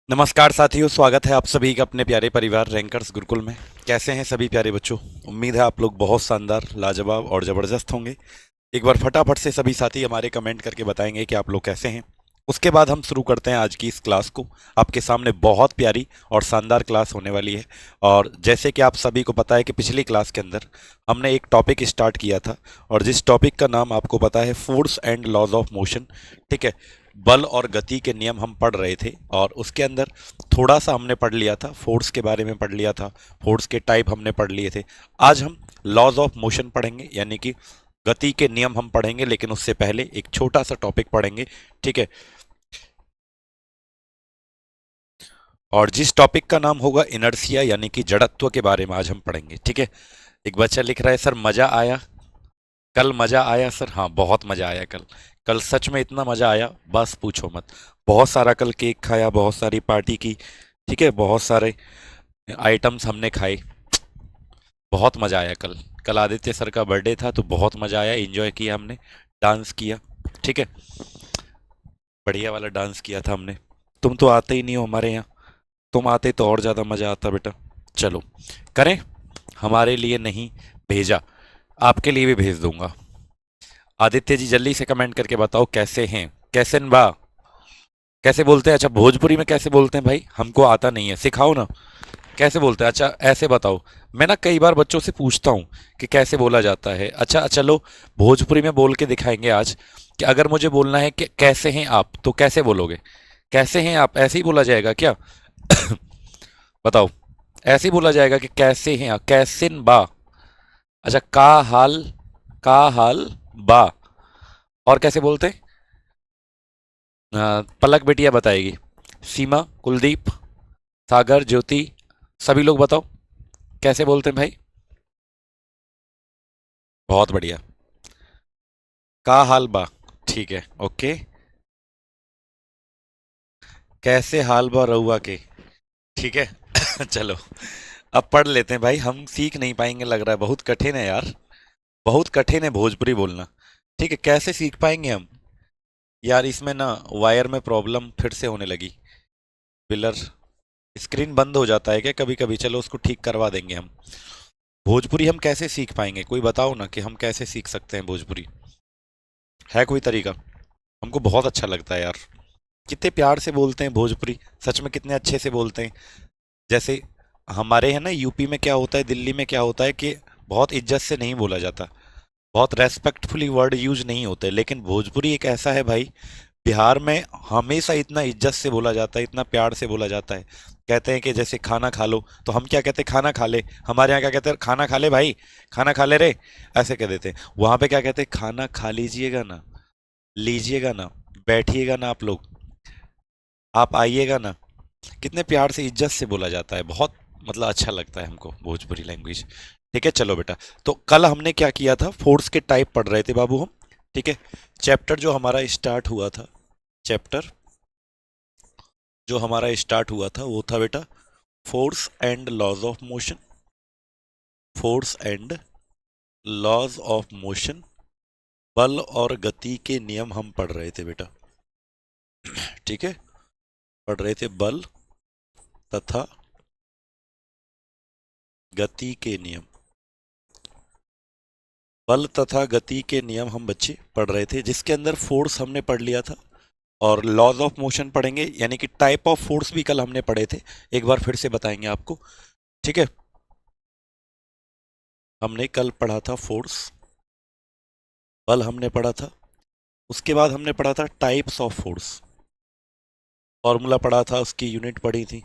नमस्कार साथियों, स्वागत है आप सभी का अपने प्यारे परिवार रैंकर्स गुरुकुल में। कैसे हैं सभी प्यारे बच्चों? उम्मीद है आप लोग बहुत शानदार, लाजवाब और ज़बरदस्त होंगे। एक बार फटाफट से सभी साथी हमारे कमेंट करके बताएंगे कि आप लोग कैसे हैं। उसके बाद हम शुरू करते हैं आज की इस क्लास को। आपके सामने बहुत प्यारी और शानदार क्लास होने वाली है। और जैसे कि आप सभी को पता है कि पिछली क्लास के अंदर हमने एक टॉपिक स्टार्ट किया था, और जिस टॉपिक का नाम आपको पता है force and laws of motion. ठीक है, बल और गति के नियम हम पढ़ रहे थे, और उसके अंदर थोड़ा सा हमने पढ़ लिया था, फोर्स के बारे में पढ़ लिया था, फोर्स के टाइप हमने पढ़ लिए थे। आज हम लॉज ऑफ मोशन पढ़ेंगे, यानी कि गति के नियम हम पढ़ेंगे, लेकिन उससे पहले एक छोटा सा टॉपिक पढ़ेंगे। ठीक है, और जिस टॉपिक का नाम होगा इनर्शिया, यानी कि जड़त्व के बारे में आज हम पढ़ेंगे। ठीक है, एक बच्चा लिख रहा है सर मजा आया, कल मजा आया सर। हाँ, बहुत मजा आया कल। कल सच में इतना मजा आया, बस पूछो मत। बहुत सारा कल केक खाया, बहुत सारी पार्टी की। ठीक है, बहुत सारे आइटम्स हमने खाए। बहुत मजा आया कल। कल आदित्य सर का बर्थडे था, तो बहुत मजा आया, एंजॉय किया हमने, डांस किया। ठीक है, बढ़िया वाला डांस किया था हमने। तुम तो आते ही नहीं हो हमारे यहाँ, तुम आते तो और ज़्यादा मज़ा आता बेटा। चलो करें, हमारे लिए नहीं भेजा, आपके लिए भी भेज दूंगा। आदित्य जी जल्दी से कमेंट करके बताओ कैसे हैं, कैसे न बा, कैसे बोलते हैं? अच्छा, भोजपुरी में कैसे बोलते हैं भाई? हमको आता नहीं है, सिखाओ ना कैसे बोलते हैं। अच्छा ऐसे बताओ। मैं ना कई बार बच्चों से पूछता हूँ कि कैसे बोला जाता है। अच्छा चलो, भोजपुरी में बोल के दिखाएंगे आज कि अगर मुझे बोलना है कि कैसे हैं आप, तो कैसे बोलोगे? कैसे हैं आप, ऐसे ही बोला जाएगा क्या? बताओ, ऐसे ही बोला जाएगा कि कैसे हैं आप, कैसिन बा। अच्छा, का हाल बा। और कैसे बोलते हैं? पलक बेटिया बताएगी, सीमा, कुलदीप, सागर, ज्योति, सभी लोग बताओ कैसे बोलते हैं भाई। बहुत बढ़िया, का हाल बा। ठीक है, ओके। कैसे हाल बा रहुआ के। ठीक है। चलो, अब पढ़ लेते हैं भाई, हम सीख नहीं पाएंगे लग रहा है, बहुत कठिन है यार, बहुत कठिन है भोजपुरी बोलना। ठीक है, कैसे सीख पाएंगे हम यार? इसमें ना वायर में प्रॉब्लम फिर से होने लगी। पिलर, स्क्रीन बंद हो जाता है क्या कभी कभी? चलो उसको ठीक करवा देंगे हम। भोजपुरी हम कैसे सीख पाएंगे? कोई बताओ ना कि हम कैसे सीख सकते हैं भोजपुरी। है कोई तरीका? हमको बहुत अच्छा लगता है यार, कितने प्यार से बोलते हैं भोजपुरी, सच में कितने अच्छे से बोलते हैं। जैसे हमारे है ना यूपी में क्या होता है, दिल्ली में क्या होता है कि बहुत इज्जत से नहीं बोला जाता, बहुत रेस्पेक्टफुली वर्ड यूज नहीं होते, लेकिन भोजपुरी एक ऐसा है भाई, बिहार में हमेशा इतना इज्जत से बोला जाता है, इतना प्यार से बोला जाता है। कहते हैं कि जैसे खाना खा लो, तो हम क्या कहते हैं? खाना खा ले। हमारे यहाँ क्या कहते हैं? खाना खा ले भाई, खाना खा ले रे, ऐसे कह देते हैं। वहां पे क्या कहते हैं? खाना खा लीजिएगा ना, लीजिएगा ना, बैठिएगा ना आप लोग, आप आइएगा ना। कितने प्यार से इज्जत से बोला जाता है, बहुत मतलब अच्छा लगता है हमको भोजपुरी लैंग्वेज। ठीक है, चलो बेटा, तो कल हमने क्या किया था? फोर्स के टाइप पढ़ रहे थे बाबू हम। ठीक है, चैप्टर जो हमारा स्टार्ट हुआ था, चैप्टर जो हमारा स्टार्ट हुआ था वो था बेटा force and laws of motion. Force and laws of motion, बल और गति के नियम हम पढ़ रहे थे बेटा। ठीक है, पढ़ रहे थे बल तथा गति के नियम। बल तथा गति के नियम हम बच्चे पढ़ रहे थे, जिसके अंदर फोर्स हमने पढ़ लिया था, और लॉज ऑफ मोशन पढ़ेंगे, यानी कि टाइप ऑफ फोर्स भी कल हमने पढ़े थे। एक बार फिर से बताएंगे आपको। ठीक है, हमने कल पढ़ा था फोर्स, बल हमने पढ़ा था, उसके बाद हमने पढ़ा था टाइप्स ऑफ फोर्स, फॉर्मूला पढ़ा था, उसकी यूनिट पढ़ी थी।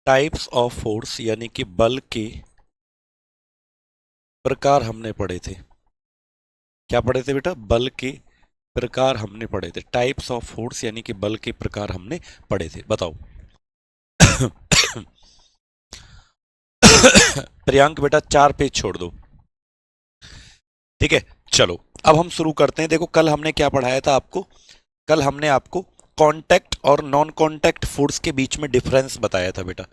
टाइप्स ऑफ फोर्स यानी कि बल के प्रकार हमने पढ़े थे। क्या पढ़े थे बेटा? बल के प्रकार हमने पढ़े थे। टाइप्स ऑफ फोर्स यानी कि बल के प्रकार हमने पढ़े थे, बताओ। प्रियांक बेटा 4 पेज छोड़ दो। ठीक है, चलो अब हम शुरू करते हैं। देखो कल हमने क्या पढ़ाया था आपको? कल हमने आपको कांटेक्ट और नॉन कांटेक्ट फोर्स के बीच में डिफरेंस बताया था बेटा।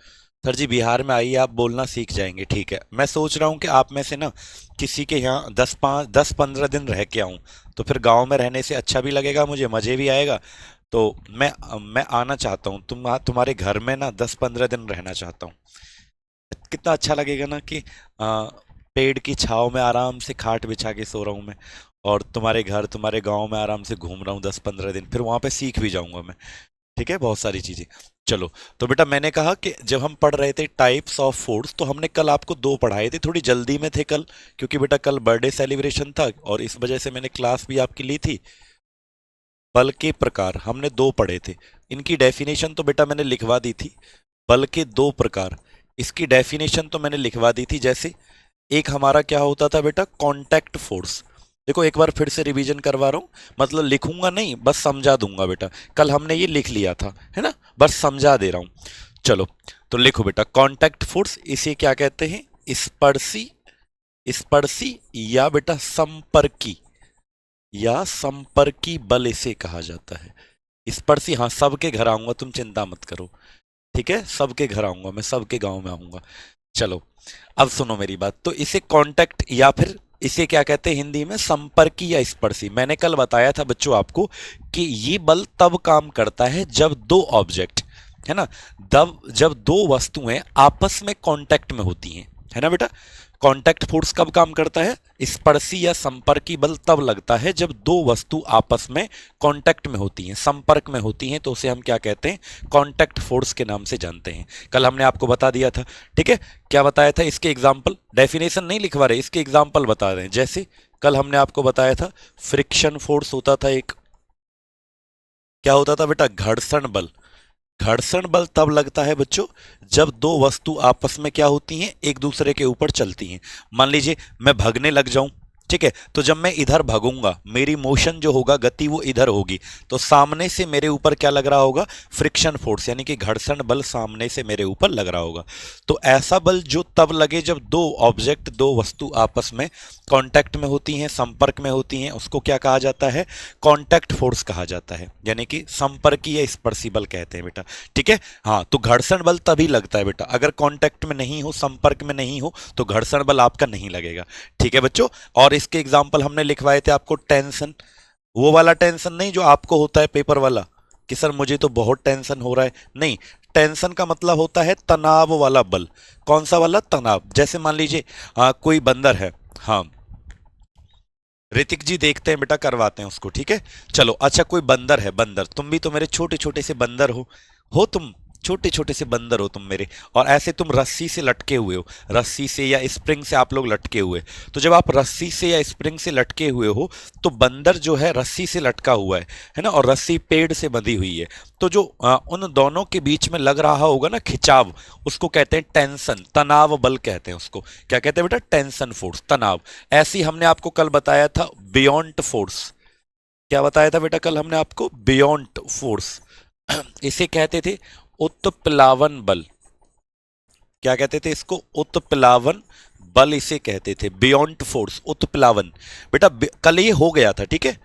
सर जी बिहार में आइए, आप बोलना सीख जाएंगे। ठीक है, मैं सोच रहा हूँ कि आप में से ना किसी के यहाँ 10-15 दिन रह के आऊँ, तो फिर गांव में रहने से अच्छा भी लगेगा, मुझे मज़े भी आएगा, तो मैं आना चाहता हूँ, तुम्हारे घर में ना 10-15 दिन रहना चाहता हूँ। कितना अच्छा लगेगा ना कि पेड़ की छांव में आराम से खाट बिछा के सो रहा हूँ मैं, और तुम्हारे घर तुम्हारे गांव में आराम से घूम रहा हूँ 10-15 दिन, फिर वहां पे सीख भी जाऊंगा मैं। ठीक है, बहुत सारी चीजें। चलो, तो बेटा मैंने कहा कि जब हम पढ़ रहे थे टाइप्स ऑफ फूड्स, तो हमने कल आपको दो पढ़ाए थे, थोड़ी जल्दी में थे कल, क्योंकि बेटा कल बर्थडे सेलिब्रेशन था और इस वजह से मैंने क्लास भी आपकी ली थी। बल के प्रकार हमने दो पढ़े थे। इनकी डेफिनेशन तो बेटा मैंने लिखवा दी थी। बल के दो प्रकार, इसकी डेफिनेशन तो मैंने लिखवा दी थी। जैसे एक हमारा क्या होता था बेटा, कांटेक्ट फोर्स। देखो एक बार फिर से रिवीजन करवा रहा हूँ, मतलब लिखूंगा नहीं, बस समझा दूंगा बेटा। कल हमने ये लिख लिया था, है ना, बस समझा दे रहा हूँ। चलो, तो लिखो बेटा, कांटेक्ट फोर्स इसे क्या कहते हैं, स्पर्शी, स्पर्शी या बेटा संपर्की, या संपर्की बल इसे कहा जाता है। स्पर्शी, हाँ सबके घर आऊंगा, तुम चिंता मत करो। ठीक है, सबके घर आऊंगा मैं, सबके गांव में आऊंगा। चलो, अब सुनो मेरी बात। तो इसे कांटेक्ट या फिर इसे क्या कहते हैं हिंदी में, संपर्की या स्पर्शी। मैंने कल बताया था बच्चों आपको कि ये बल तब काम करता है जब दो ऑब्जेक्ट, है ना, तब जब दो वस्तुएं आपस में कांटेक्ट में होती हैं, है ना बेटा। कांटेक्ट फोर्स कब काम करता है, स्पर्शी या संपर्की बल तब लगता है जब दो वस्तु आपस में कांटेक्ट में होती हैं, संपर्क में होती हैं, तो उसे हम क्या कहते हैं, कांटेक्ट फोर्स के नाम से जानते हैं। कल हमने आपको बता दिया था। ठीक है, क्या बताया था, इसके एग्जाम्पल, डेफिनेशन नहीं लिखवा रहे, इसके एग्जाम्पल बता रहे हैं। जैसे कल हमने आपको बताया था फ्रिक्शन फोर्स होता था एक, क्या होता था बेटा, घर्षण बल। घर्षण बल तब लगता है बच्चों जब दो वस्तु आपस में क्या होती हैं, एक दूसरे के ऊपर चलती हैं। मान लीजिए मैं भागने लग जाऊं, ठीक है, तो जब मैं इधर भागूंगा, मेरी मोशन जो होगा, गति वो इधर होगी, तो सामने से मेरे ऊपर क्या लग रहा होगा, फ्रिक्शन फोर्स, यानी कि घर्षण बल सामने से मेरे ऊपर लग रहा होगा। तो ऐसा बल जो तब लगे जब दो ऑब्जेक्ट, दो वस्तु आपस में कांटेक्ट में होती हैं, संपर्क में होती हैं, उसको क्या कहा जाता है, कांटेक्ट फोर्स कहा जाता है, यानी कि संपर्की या स्पर्शी बल कहते हैं बेटा। ठीक है, हाँ, तो घर्षण बल तभी लगता है बेटा, अगर कांटेक्ट में नहीं हो, संपर्क में नहीं हो, तो घर्षण बल आपका नहीं लगेगा। ठीक है बच्चों, और इसके एग्जाम्पल हमने लिखवाए थे आपको, टेंशन, वो वाला टेंशन नहीं जो आपको होता है पेपर वाला, कि सर मुझे तो बहुत टेंशन हो रहा है, नहीं, टेंशन का मतलब होता है तनाव वाला बल। कौन सा वाला, तनाव। जैसे मान लीजिए कोई बंदर है, हाँ ऋतिक जी देखते हैं बेटा, करवाते हैं उसको। ठीक है, चलो, अच्छा कोई बंदर है, बंदर, तुम भी तो मेरे छोटे छोटे से बंदर हो तुम, छोटे छोटे से बंदर हो तुम मेरे, और ऐसे तुम रस्सी से लटके हुए हो, रस्सी से या स्प्रिंग से आप लोग लटके हुए। तो जब आप रस्सी से या स्प्रिंग से लटके हुए हो, तो बंदर जो है रस्सी से लटका हुआ है ना, और रस्सी पेड़ से बंधी हुई है, तो जो उन दोनों के बीच में लग रहा होगा ना खिंचाव, उसको कहते हैं टेंशन, तनाव बल कहते हैं उसको। क्या कहते हैं बेटा, टेंशन फोर्स, तनाव। ऐसी हमने आपको कल बताया था बियॉन्ड फोर्स। क्या बताया था बेटा कल हमने आपको, बियॉन्ड फोर्स। इसे कहते थे उत्प्लावन बल। क्या कहते थे इसको, उत्प्लावन बल इसे कहते थे, बियॉन्ड फोर्स, उत्प्लावन। बेटा कल ये हो गया था, ठीक है,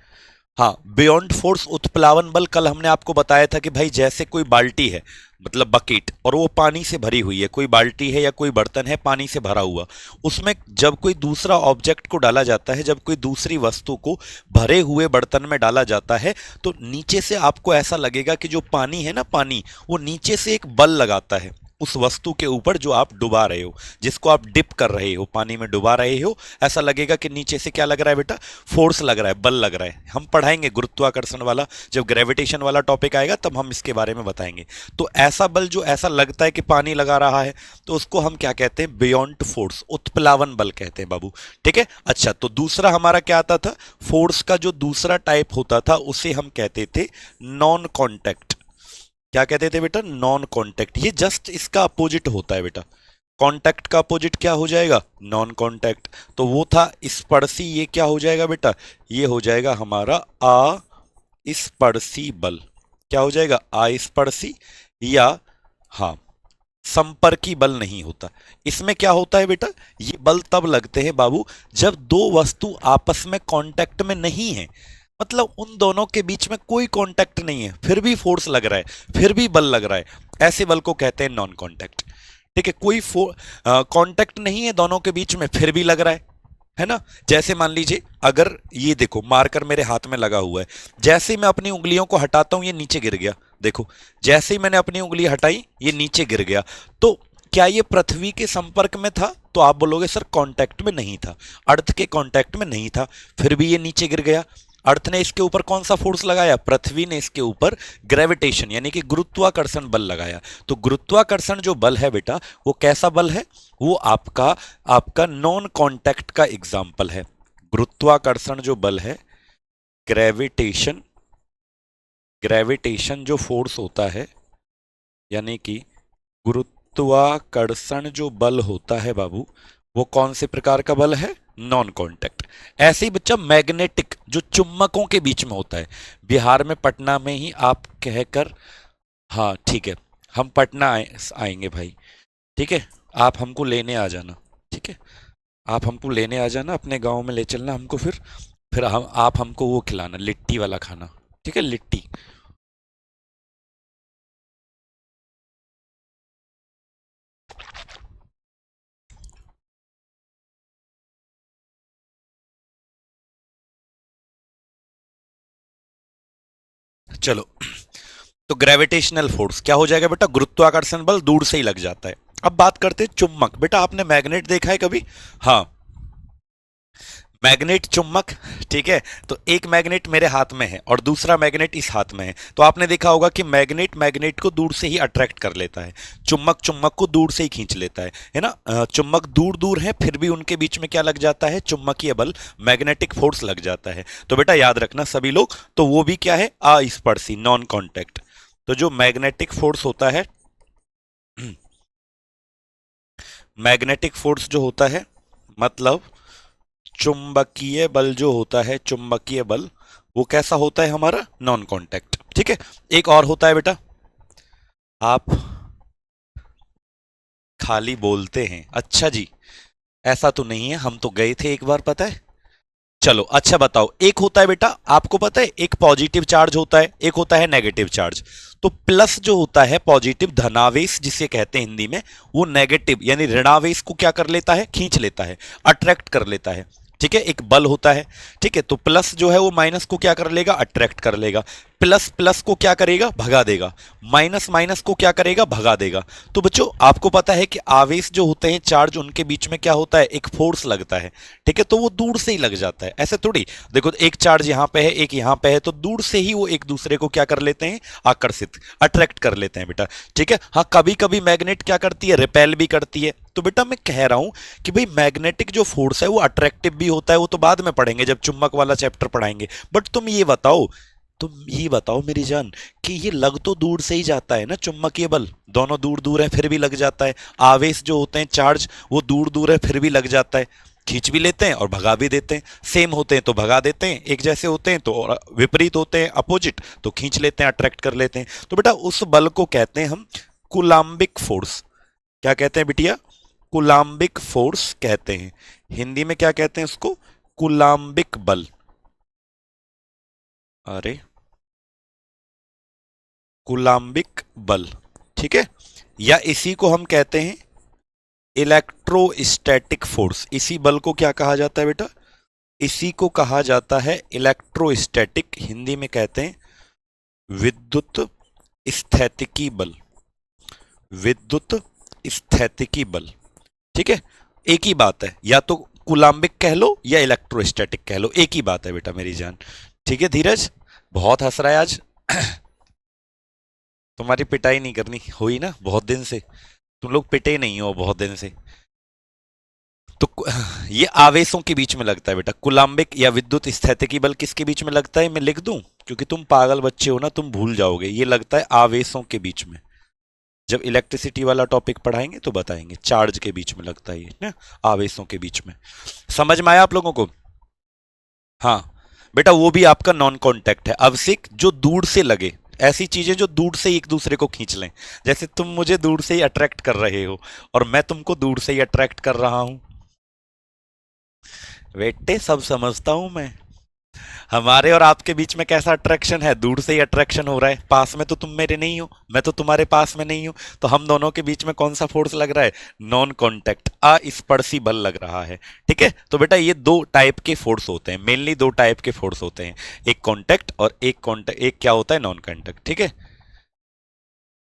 हाँ, बियॉन्ड फोर्स उत्प्लावन बल कल हमने आपको बताया था कि भाई जैसे कोई बाल्टी है, मतलब बकेट, और वो पानी से भरी हुई है, कोई बाल्टी है या कोई बर्तन है पानी से भरा हुआ, उसमें जब कोई दूसरा ऑब्जेक्ट को डाला जाता है, जब कोई दूसरी वस्तु को भरे हुए बर्तन में डाला जाता है, तो नीचे से आपको ऐसा लगेगा कि जो पानी है ना, पानी, वो नीचे से एक बल लगाता है उस वस्तु के ऊपर जो आप डुबा रहे हो, जिसको आप डिप कर रहे हो, पानी में डुबा रहे हो, ऐसा लगेगा कि नीचे से क्या लग रहा है बेटा, फोर्स लग रहा है, बल लग रहा है। हम पढ़ाएंगे गुरुत्वाकर्षण वाला, जब ग्रेविटेशन वाला टॉपिक आएगा तब हम इसके बारे में बताएंगे। तो ऐसा बल जो ऐसा लगता है कि पानी लगा रहा है, तो उसको हम क्या कहते हैं, बियॉन्ड फोर्स, उत्प्लावन बल कहते हैं बाबू। ठीक है, अच्छा, तो दूसरा हमारा क्या आता था, फोर्स का जो दूसरा टाइप होता था उसे हम कहते थे नॉन कॉन्टैक्ट। क्या कहते थे बेटा, नॉन कॉन्टैक्ट। ये जस्ट इसका अपोजिट होता है बेटा, कॉन्टैक्ट का अपोजिट क्या हो जाएगा, नॉन कॉन्टैक्ट। तो वो था स्पर्शी, ये क्या हो जाएगा बेटा, ये हो जाएगा हमारा अस्पर्शी बल। क्या हो जाएगा, अस्पर्शी, या हाँ संपर्की बल नहीं होता। इसमें क्या होता है बेटा, ये बल तब लगते हैं बाबू जब दो वस्तु आपस में कांटेक्ट में नहीं है, मतलब उन दोनों के बीच में कोई कांटेक्ट नहीं है, फिर भी फोर्स लग रहा है, फिर भी बल लग रहा है, ऐसे बल को कहते हैं नॉन कांटेक्ट। ठीक है, कोई कांटेक्ट नहीं है दोनों के बीच में, फिर भी लग रहा है, है ना। जैसे मान लीजिए अगर ये देखो मार्कर मेरे हाथ में लगा हुआ है, जैसे ही मैं अपनी उंगलियों को हटाता हूं ये नीचे गिर गया। देखो, जैसे ही मैंने अपनी उंगली हटाई ये नीचे गिर गया। तो क्या ये पृथ्वी के संपर्क में था? तो आप बोलोगे सर कांटेक्ट में नहीं था, अर्थ के कांटेक्ट में नहीं था, फिर भी ये नीचे गिर गया। अर्थ ने इसके ऊपर कौन सा फोर्स लगाया? पृथ्वी ने इसके ऊपर ग्रेविटेशन यानी कि गुरुत्वाकर्षण बल लगाया। तो गुरुत्वाकर्षण जो बल है बेटा, वो कैसा बल है? वो आपका आपका नॉन कांटेक्ट का एग्जाम्पल है। गुरुत्वाकर्षण जो बल है, ग्रेविटेशन, ग्रेविटेशन जो फोर्स होता है, यानी कि गुरुत्वाकर्षण जो बल होता है बाबू, वो कौन से प्रकार का बल है? Non contact. ऐसे ही बच्चा मैग्नेटिक जो चुम्बकों के बीच में होता है, बिहार में पटना में ही आप कहकर, हाँ ठीक है, हम पटना आएंगे भाई, ठीक है, आप हमको लेने आ जाना, ठीक है, आप हमको लेने आ जाना, अपने गांव में ले चलना हमको, फिर हम आप हमको वो खिलाना, लिट्टी वाला खाना, ठीक है, लिट्टी। चलो, तो ग्रेविटेशनल फोर्स क्या हो जाएगा बेटा? गुरुत्वाकर्षण बल दूर से ही लग जाता है। अब बात करते हैं चुम्बक। बेटा आपने मैग्नेट देखा है कभी? हाँ, मैग्नेट चुम्बक, ठीक है। तो एक मैग्नेट मेरे हाथ में है और दूसरा मैग्नेट इस हाथ में है, तो आपने देखा होगा कि मैग्नेट मैग्नेट को दूर से ही अट्रैक्ट कर लेता है, चुम्बक चुम्बक को दूर से ही खींच लेता है ना। चुम्बक दूर दूर है फिर भी उनके बीच में क्या लग जाता है? चुम्बकीय बल, मैग्नेटिक फोर्स लग जाता है। तो बेटा याद रखना सभी लोग, तो वो भी क्या है? अस्पर्शी, नॉन कॉन्टैक्ट। तो जो मैग्नेटिक फोर्स होता है, मैग्नेटिक फोर्स जो होता है, मतलब चुंबकीय बल जो होता है, चुंबकीय बल, वो कैसा होता है हमारा? नॉन कांटेक्ट, ठीक है। एक और होता है बेटा, आप खाली बोलते हैं, अच्छा जी, ऐसा तो नहीं है, हम तो गए थे एक बार, पता है। चलो अच्छा बताओ, एक होता है बेटा, आपको पता है, एक पॉजिटिव चार्ज होता है, एक होता है नेगेटिव चार्ज। तो प्लस जो होता है पॉजिटिव धनावेश जिसे कहते हैं हिंदी में, वो नेगेटिव यानी ऋणावेश को क्या कर लेता है? खींच लेता है, अट्रैक्ट कर लेता है, ठीक है। एक बल होता है, ठीक है। तो प्लस जो है वो माइनस को क्या कर लेगा? अट्रैक्ट कर लेगा। प्लस प्लस को क्या करेगा? भगा देगा। माइनस माइनस को क्या करेगा? भगा देगा। तो बच्चों आपको पता है कि आवेश जो होते हैं, चार्ज, उनके बीच में क्या होता है? एक फोर्स लगता है, ठीक है। तो वो दूर से ही लग जाता है, ऐसे थोड़ी। देखो एक चार्ज यहां पे है, एक यहां पे है, तो दूर से ही वो एक दूसरे को क्या कर लेते हैं? आकर्षित, अट्रैक्ट कर लेते हैं बेटा, ठीक है। हाँ, कभी कभी मैग्नेट क्या करती है? रिपेल भी करती है। तो बेटा मैं कह रहा हूं कि भाई मैग्नेटिक जो फोर्स है वो अट्रैक्टिव भी होता है, वो तो बाद में पढ़ेंगे जब चुंबक वाला चैप्टर पढ़ाएंगे। बट तुम ये बताओ मेरी जान, कि ये लग तो दूर से ही जाता है ना, चुंबकीय बल दोनों दूर दूर है फिर भी लग जाता है। आवेश जो होते हैं, चार्ज, वो दूर दूर है फिर भी लग जाता है, खींच भी लेते हैं और भगा भी देते हैं। सेम होते हैं तो भगा देते हैं, एक जैसे होते हैं तो, और विपरीत होते हैं, अपोजिट, तो खींच लेते हैं, अट्रैक्ट कर लेते हैं। तो बेटा उस बल को कहते हैं हम कुलाम्बिक फोर्स। क्या कहते हैं बिटिया? कुलाम्बिक फोर्स कहते हैं। हिंदी में क्या कहते हैं उसको? कुलाम्बिक बल। अरे, कुलाम्बिक बल, ठीक है। या इसी को हम कहते हैं इलेक्ट्रोस्टैटिक फोर्स। इसी बल को क्या कहा जाता है बेटा? इसी को कहा जाता है इलेक्ट्रोस्टैटिक, हिंदी में कहते हैं विद्युत स्थैतिकी बल, विद्युत स्थैतिकी बल, ठीक है। एक ही बात है, या तो कुलाम्बिक कह लो या इलेक्ट्रोस्टैटिक कह लो, एक ही बात है बेटा मेरी जान, ठीक है। धीरज बहुत हंस रहा है आज। तुम्हारी पिटाई नहीं करनी हुई ना बहुत दिन से, तुम लोग पिटे नहीं हो बहुत दिन से। तो ये आवेशों के बीच में लगता है बेटा, कुलाम्बिक या विद्युत स्थैतिकी बल किसके बीच में लगता है? मैं लिख दूं, क्योंकि तुम पागल बच्चे हो ना, तुम भूल जाओगे। ये लगता है आवेशों के बीच में, जब इलेक्ट्रिसिटी वाला टॉपिक पढ़ाएंगे तो बताएंगे। चार्ज के बीच में लगता है ये ना, आवेशों के बीच में। समझ में आया आप लोगों को? हाँ बेटा, वो भी आपका नॉन कांटेक्ट है। अवशिक जो दूर से लगे, ऐसी चीजें जो दूर से एक दूसरे को खींच लें। जैसे तुम मुझे दूर से ही अट्रैक्ट कर रहे हो और मैं तुमको दूर से ही अट्रैक्ट कर रहा हूं। बेटे सब समझता हूं मैं। हमारे और आपके बीच में कैसा अट्रैक्शन है? दूर से ही अट्रैक्शन हो रहा है, पास में तो तुम मेरे नहीं हो, मैं तो तुम्हारे पास में नहीं हूं, तो हम दोनों के बीच में कौन सा फोर्स लग रहा है? नॉन कॉन्टेक्ट, अस्पर्शी बल लग रहा है। ठीक है, तो बेटा ये दो टाइप के फोर्स होते हैं, मेनली दो टाइप के फोर्स होते हैं, एक कॉन्टेक्ट और एक क्या होता है? Non contact. ठीक है,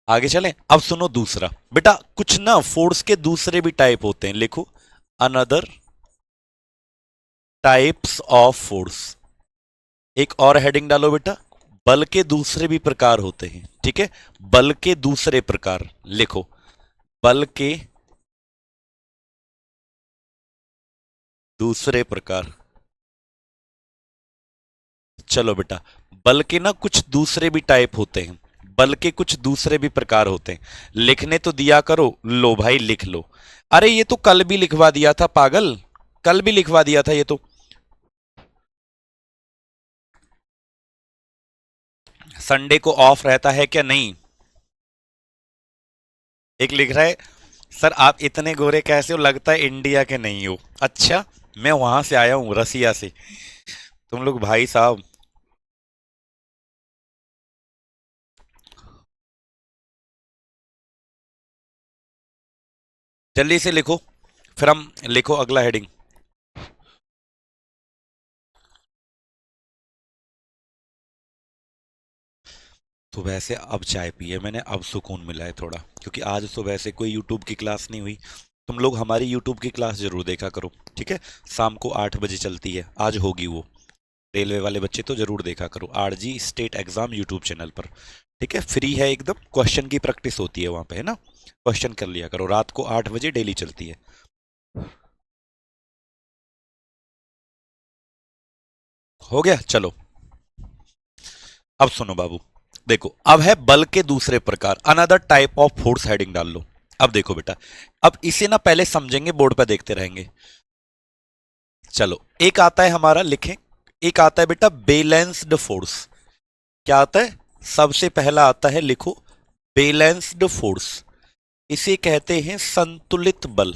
आगे चलें। अब सुनो दूसरा बेटा, कुछ ना फोर्स के दूसरे भी टाइप होते हैं, लिखो अनदर टाइप्स ऑफ फोर्स। एक और हेडिंग डालो बेटा, बल के दूसरे भी प्रकार होते हैं। ठीक है, बल के दूसरे प्रकार लिखो, बल के दूसरे प्रकार। चलो बेटा, बल के ना कुछ दूसरे भी टाइप होते हैं, बल के कुछ दूसरे भी प्रकार होते हैं। लिखने तो दिया करो, लो भाई लिख लो। अरे ये तो कल भी लिखवा दिया था पागल, कल भी लिखवा दिया था ये तो। संडे को ऑफ रहता है क्या? नहीं। एक लिख रहा है, सर आप इतने गोरे कैसे हो, लगता है इंडिया के नहीं हो। अच्छा, मैं वहां से आया हूँ, रसिया से। तुम लोग भाई साहब, जल्दी से लिखो, फिर हम लिखो अगला हेडिंग। सुबह से अब चाय पी है मैंने, अब सुकून मिला है थोड़ा, क्योंकि आज सुबह से कोई यूट्यूब की क्लास नहीं हुई। तुम लोग हमारी यूट्यूब की क्लास जरूर देखा करो, ठीक है? शाम को 8 बजे चलती है, आज होगी वो। रेलवे वाले बच्चे तो जरूर देखा करो, RG state exam YouTube channel पर। ठीक है, फ्री है एकदम, क्वेश्चन की प्रैक्टिस होती है वहां पे, है ना? क्वेश्चन कर लिया करो, रात को 8 बजे डेली चलती है। हो गया, चलो। अब सुनो बाबू, देखो अब है बल के दूसरे प्रकार, another type of force, heading डाल लो। अब देखो बेटा, अब इसे ना पहले समझेंगे, बोर्ड पर देखते रहेंगे। चलो, एक आता है हमारा, लिखें, एक आता है बेटा बैलेंस्ड फोर्स। क्या आता है? सबसे पहला आता है, लिखो, बैलेंस्ड फोर्स। इसे कहते हैं संतुलित बल।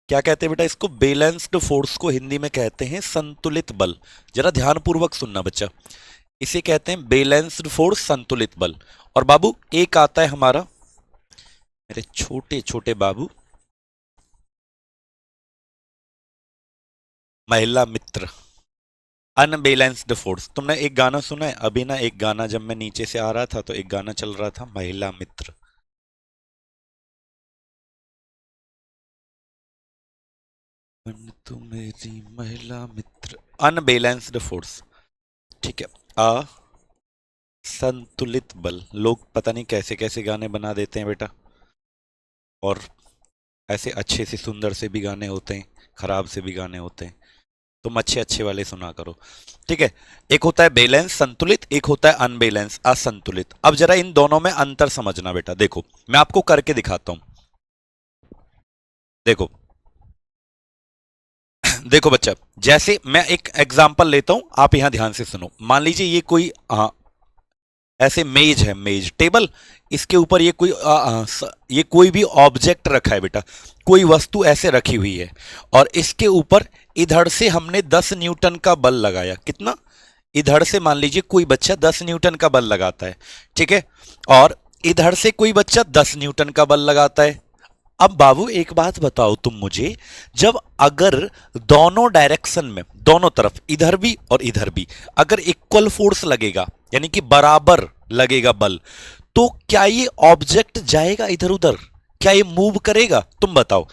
क्या कहते हैं बेटा इसको? बैलेंस्ड फोर्स को हिंदी में कहते हैं संतुलित बल। जरा ध्यानपूर्वक सुनना बच्चा, इसे कहते हैं बैलेंस्ड फोर्स, संतुलित बल। और बाबू एक आता है हमारा, मेरे छोटे छोटे बाबू, महिला मित्र, अनबैलेंस्ड फोर्स। तुमने एक गाना सुना है अभी ना, एक गाना जब मैं नीचे से आ रहा था तो एक गाना चल रहा था, महिला मित्र। मन तू मेरी महिला मित्र, अनबैलेंस्ड फोर्स। ठीक है, असंतुलित बल। लोग पता नहीं कैसे कैसे गाने बना देते हैं बेटा, और ऐसे अच्छे से सुंदर से भी गाने होते हैं, खराब से भी गाने होते हैं। तुम अच्छे अच्छे वाले सुना करो, ठीक है? एक होता है बैलेंस संतुलित, एक होता है अनबैलेंस असंतुलित। अब जरा इन दोनों में अंतर समझना बेटा, देखो मैं आपको करके दिखाता हूं। देखो, देखो बच्चा, जैसे मैं एक एग्जांपल लेता हूं, आप यहां ध्यान से सुनो। मान लीजिए ये कोई ऐसे मेज है, मेज टेबल, इसके ऊपर ये कोई ये कोई भी ऑब्जेक्ट रखा है बेटा, कोई वस्तु ऐसे रखी हुई है, और इसके ऊपर इधर से हमने 10 न्यूटन का बल लगाया। कितना? इधर से मान लीजिए कोई बच्चा 10 न्यूटन का बल लगाता है, ठीक है? और इधर से कोई बच्चा 10 न्यूटन का बल लगाता है। अब बाबू एक बात बताओ तुम मुझे, जब अगर दोनों डायरेक्शन में, दोनों तरफ, इधर भी और इधर भी, अगर इक्वल फोर्स लगेगा, यानी कि बराबर लगेगा बल, तो क्या ये ऑब्जेक्ट जाएगा इधर उधर? क्या ये मूव करेगा? तुम बताओ,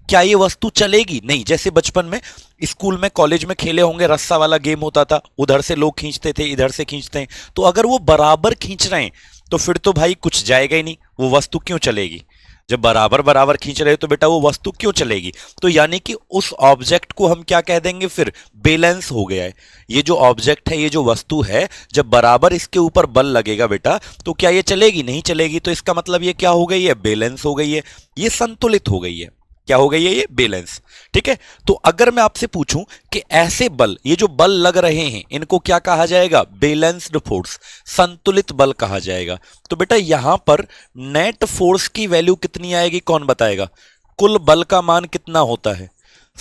क्या ये वस्तु चलेगी? नहीं। जैसे बचपन में स्कूल में, कॉलेज में खेले होंगे, रस्सा वाला गेम होता था, उधर से लोग खींचते थे, इधर से खींचते हैं, तो अगर वो बराबर खींच रहे हैं तो फिर तो भाई कुछ जाएगा ही नहीं, वो वस्तु क्यों चलेगी? जब बराबर बराबर खींच रहे हो तो बेटा वो वस्तु क्यों चलेगी? तो यानी कि उस ऑब्जेक्ट को हम क्या कह देंगे फिर? बैलेंस हो गया है। ये जो ऑब्जेक्ट है, ये जो वस्तु है, जब बराबर इसके ऊपर बल लगेगा बेटा, तो क्या ये चलेगी? नहीं चलेगी। तो इसका मतलब ये क्या हो गई है? बैलेंस हो गई है, ये संतुलित हो गई है। क्या हो गई है? ये बैलेंस। ठीक है, तो अगर मैं आपसे पूछूं कि ऐसे बल, ये जो बल लग रहे हैं, इनको क्या कहा जाएगा? बैलेंस्ड फोर्स, संतुलित बल कहा जाएगा। तो बेटा यहां पर नेट फोर्स की वैल्यू कितनी आएगी? कौन बताएगा? कुल बल का मान कितना होता है?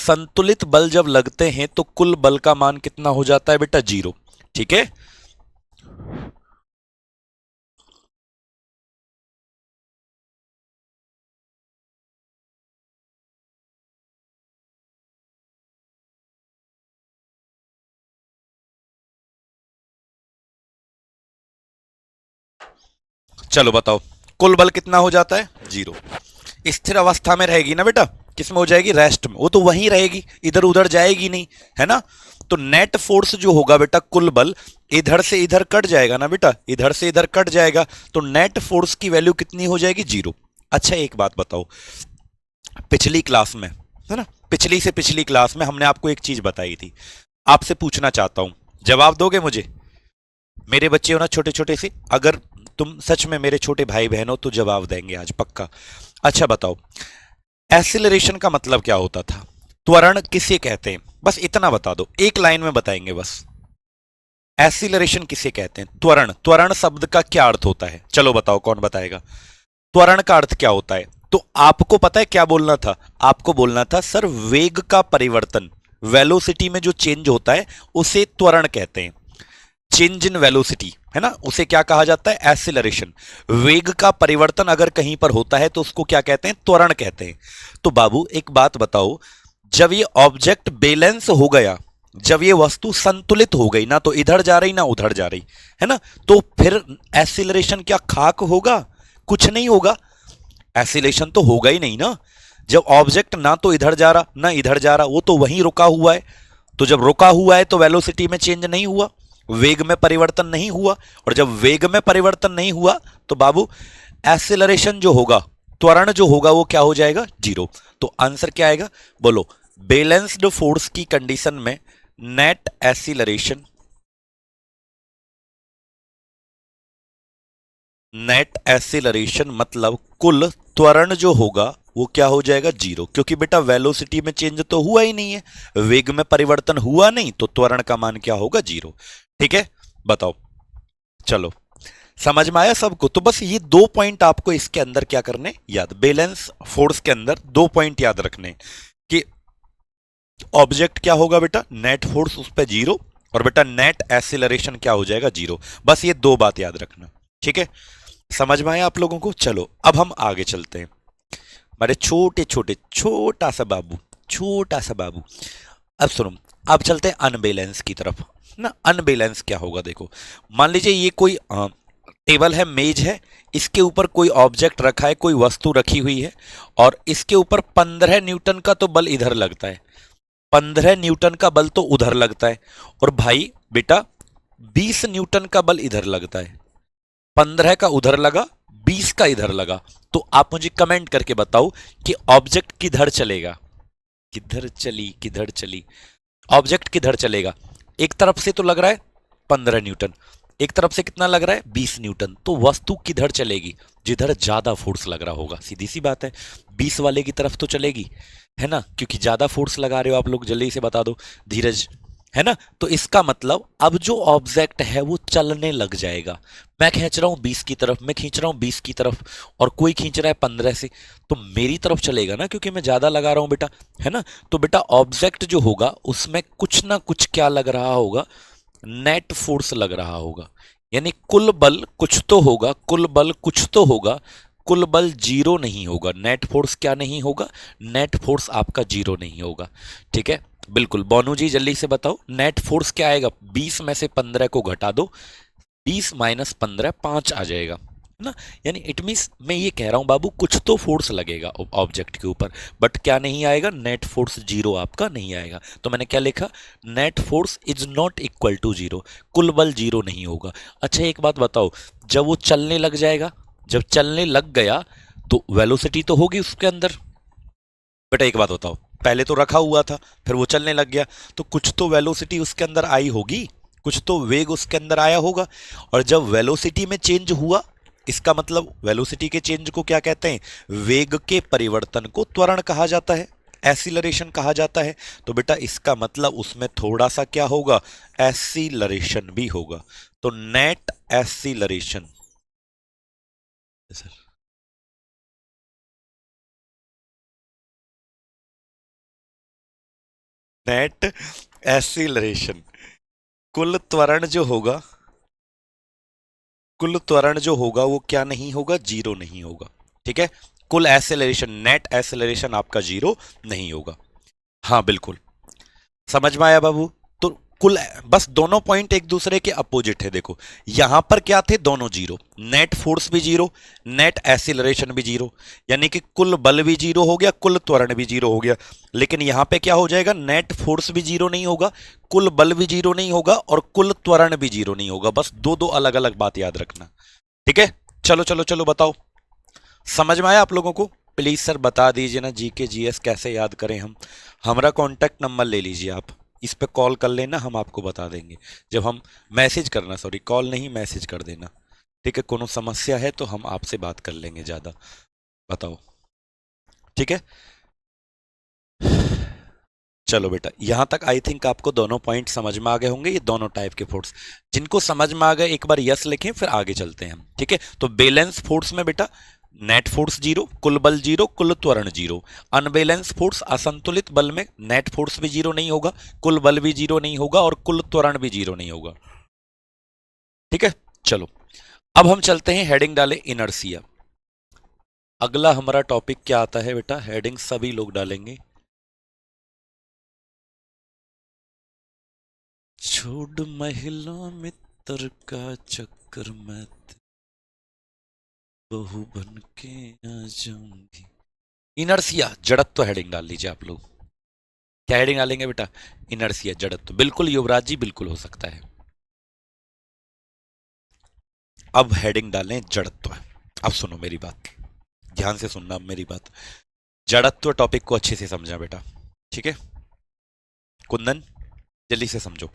संतुलित बल जब लगते हैं तो कुल बल का मान कितना हो जाता है बेटा? जीरो। ठीक है, चलो बताओ, कुल बल कितना हो जाता है? जीरो। स्थिर अवस्था में रहेगी ना बेटा, किस में हो जाएगी? रेस्ट में। वो तो वहीं रहेगी, इधर उधर जाएगी नहीं, है ना? तो नेट फोर्स जो होगा बेटा, कुल बल, इधर से इधर कट जाएगा ना बेटा, इधर से इधर कट जाएगा, तो नेट फोर्स की वैल्यू कितनी हो जाएगी? जीरो। अच्छा एक बात बताओ, पिछली क्लास में, है ना, पिछली से पिछली क्लास में हमने आपको एक चीज बताई थी, आपसे पूछना चाहता हूं, जवाब दोगे मुझे? मेरे बच्चे हो ना छोटे छोटे से, अगर तुम सच में मेरे छोटे भाई बहन हो तो जवाब देंगे आज पक्का। अच्छा बताओ, एसिलरेशन का मतलब क्या होता था? त्वरण किसे कहते हैं? बस इतना बता दो, एक लाइन में बताएंगे बस। एसिलरेशन किसे कहते हैं? त्वरण। त्वरण शब्द का क्या अर्थ होता है? चलो बताओ, कौन बताएगा? त्वरण का अर्थ क्या होता है? तो आपको पता है क्या बोलना था? आपको बोलना था सर, वेग का परिवर्तन, वेलोसिटी में जो चेंज होता है उसे त्वरण कहते हैं। चेंज इन वेलोसिटी, है ना, उसे क्या कहा जाता है? एसिलरेशन। वेग का परिवर्तन अगर कहीं पर होता है तो उसको क्या कहते हैं? त्वरण कहते हैं। तो बाबू एक बात बताओ, जब ये ऑब्जेक्ट बैलेंस हो गया, जब ये वस्तु संतुलित हो गई ना, तो इधर जा रही ना उधर जा रही, है ना, तो फिर एसिलरेशन क्या खाक होगा? कुछ नहीं होगा, एसिलेशन तो होगा ही नहीं ना। जब ऑब्जेक्ट ना तो इधर जा रहा ना इधर जा रहा, वो तो वहीं रुका हुआ है। तो जब रुका हुआ है तो वेलोसिटी में चेंज नहीं हुआ, वेग में परिवर्तन नहीं हुआ, और जब वेग में परिवर्तन नहीं हुआ तो बाबू एसिलरेशन जो होगा, त्वरण जो होगा, वो क्या हो जाएगा? जीरो। तो आंसर क्या आएगा? बोलो। बैलेंस्ड फोर्स की कंडीशन में नेट एसिलरेशन, नेट एसिलरेशन मतलब कुल त्वरण जो होगा वो क्या हो जाएगा? जीरो। क्योंकि बेटा वेलोसिटी में चेंज तो हुआ ही नहीं है, वेग में परिवर्तन हुआ नहीं, तो त्वरण का मान क्या होगा? जीरो। ठीक है, बताओ। चलो, समझ में आया सबको? तो बस ये दो पॉइंट आपको इसके अंदर क्या करने याद, बैलेंस फोर्स के अंदर दो पॉइंट याद रखने, कि ऑब्जेक्ट क्या होगा बेटा? नेट फोर्स उस पर जीरो, और बेटा नेट एसिलरेशन क्या हो जाएगा? जीरो। बस ये दो बात याद रखना, ठीक है? समझ में आया आप लोगों को? चलो अब हम आगे चलते हैं। हमारे छोटे छोटे छोटा सा बाबू, छोटा सा बाबू, अब सुनो, अब चलते हैं अनबैलेंस की तरफ ना। अनबैलेंस क्या होगा? देखो, मान लीजिए ये कोई टेबल है, मेज है, इसके ऊपर कोई ऑब्जेक्ट रखा है, कोई वस्तु रखी हुई है, और इसके ऊपर 15 न्यूटन का तो बल इधर लगता है, 15 न्यूटन का बल तो उधर लगता है, और भाई बेटा 20 न्यूटन का बल इधर लगता है। 15 का उधर लगा, 20 का इधर लगा, तो आप मुझे कमेंट करके बताओ कि ऑब्जेक्ट किधर चलेगा? किधर चली, किधर चली? ऑब्जेक्ट किधर चलेगा? एक तरफ से तो लग रहा है 15 न्यूटन, एक तरफ से कितना लग रहा है? 20 न्यूटन, तो वस्तु किधर चलेगी? जिधर ज्यादा फोर्स लग रहा होगा, सीधी सी बात है, 20 वाले की तरफ तो चलेगी, है ना, क्योंकि ज्यादा फोर्स लगा रहे हो आप लोग, जल्दी से बता दो धीरज, है ना? तो इसका मतलब अब जो ऑब्जेक्ट है वो चलने लग जाएगा। मैं खींच रहा हूं 20 की तरफ, मैं खींच रहा हूं 20 की तरफ, और कोई खींच रहा है 15 से, तो मेरी तरफ चलेगा ना, क्योंकि मैं ज्यादा लगा रहा हूं बेटा, है ना? तो बेटा ऑब्जेक्ट जो होगा उसमें कुछ ना कुछ क्या लग रहा होगा? नेट फोर्स लग रहा होगा। यानी कुल बल कुछ तो होगा, कुल बल कुछ तो होगा, कुल बल जीरो नहीं होगा। नेट फोर्स क्या नहीं होगा? नेट फोर्स आपका जीरो नहीं होगा। ठीक है, बिल्कुल। बोनू जी जल्दी से बताओ, नेट फोर्स क्या आएगा? 20 में से 15 को घटा दो, 20 माइनस 15 5 आ जाएगा, है ना? यानी इट मीन्स मैं ये कह रहा हूं बाबू, कुछ तो फोर्स लगेगा ऑब्जेक्ट के ऊपर, बट क्या नहीं आएगा? नेट फोर्स जीरो आपका नहीं आएगा। तो मैंने क्या लिखा? Net force is not equal to zero, कुल बल जीरो नहीं होगा। अच्छा एक बात बताओ, जब वो चलने लग जाएगा, जब चलने लग गया तो वेलोसिटी तो होगी उसके अंदर। बेटा एक बात बताओ, पहले तो रखा हुआ था, फिर वो चलने लग गया, तो कुछ तो वेलोसिटी उसके अंदर आई होगी, कुछ तो वेग उसके अंदर आया होगा, और जब वेलोसिटी में चेंज हुआ, इसका मतलब वेलोसिटी के चेंज को क्या कहते हैं? वेग के परिवर्तन को त्वरण कहा जाता है, एसिलरेशन कहा जाता है। तो बेटा इसका मतलब उसमें थोड़ा सा क्या होगा? एसिलरेशन भी होगा। तो net acceleration, sir net acceleration, कुल त्वरण जो होगा, कुल त्वरण जो होगा वो क्या नहीं होगा, जीरो नहीं होगा। ठीक है, कुल एसेलरेशन, नेट एसेलरेशन आपका जीरो नहीं होगा। हाँ बिल्कुल, समझ में आया बाबू। तो कुल, बस दोनों पॉइंट एक दूसरे के अपोजिट है। देखो यहां पर क्या थे, दोनों जीरो, नेट फोर्स भी जीरो, नेट एसिलरेशन भी जीरो, यानी कि कुल बल भी जीरो हो गया, कुल त्वरण भी जीरो हो गया। लेकिन यहां पे क्या हो जाएगा, नेट फोर्स भी जीरो नहीं होगा, कुल बल भी जीरो नहीं होगा, और कुल त्वरण भी जीरो नहीं होगा। बस दो दो अलग अलग बात याद रखना। ठीक है, चलो चलो चलो बताओ, समझ में आया आप लोगों को? प्लीज सर बता दीजिए ना, जीके जीएस कैसे याद करें हम। हमारा कांटेक्ट नंबर ले लीजिए आप, इस पे कॉल कर लेना, हम आपको बता देंगे। जब हम मैसेज करना, सॉरी कॉल नहीं, मैसेज कर देना। ठीक है, कोनो समस्या है तो हम आपसे बात कर लेंगे ज्यादा। बताओ, ठीक है। चलो बेटा, यहां तक आई थिंक आपको दोनों पॉइंट समझ में आ गए होंगे, ये दोनों टाइप के फोर्स। जिनको समझ में आ गए एक बार यस लिखें, फिर आगे चलते हैं हम। ठीक है, तो बैलेंस फोर्स में बेटा नेट फोर्स जीरो, कुल बल जीरो, कुल त्वरण जीरो। अनबैलेंस फोर्स, असंतुलित बल में नेट फोर्स भी जीरो नहीं होगा, कुल बल भी जीरो नहीं होगा, और कुल त्वरण भी जीरो नहीं होगा। ठीक है, चलो अब हम चलते हैं, हेडिंग डाले इनर्सिया। अगला हमारा टॉपिक क्या आता है बेटा, हेडिंग सभी लोग डालेंगे, छोड़ महिला मित्र का चक्कर में बहू बन के आ जाऊंगी। इनर्सिया, जड़त्व हेडिंग डाल लीजिए आप लोग। क्या हेडिंग डालेंगे बेटा, इनर्सिया, जड़त्व। बिल्कुल युवराज जी, बिल्कुल हो सकता है। अब हेडिंग डालें जड़त्व। अब सुनो मेरी बात, ध्यान से सुनना अब मेरी बात। जड़त्व टॉपिक को अच्छे से समझा बेटा, ठीक है। कुंदन जल्दी से समझो।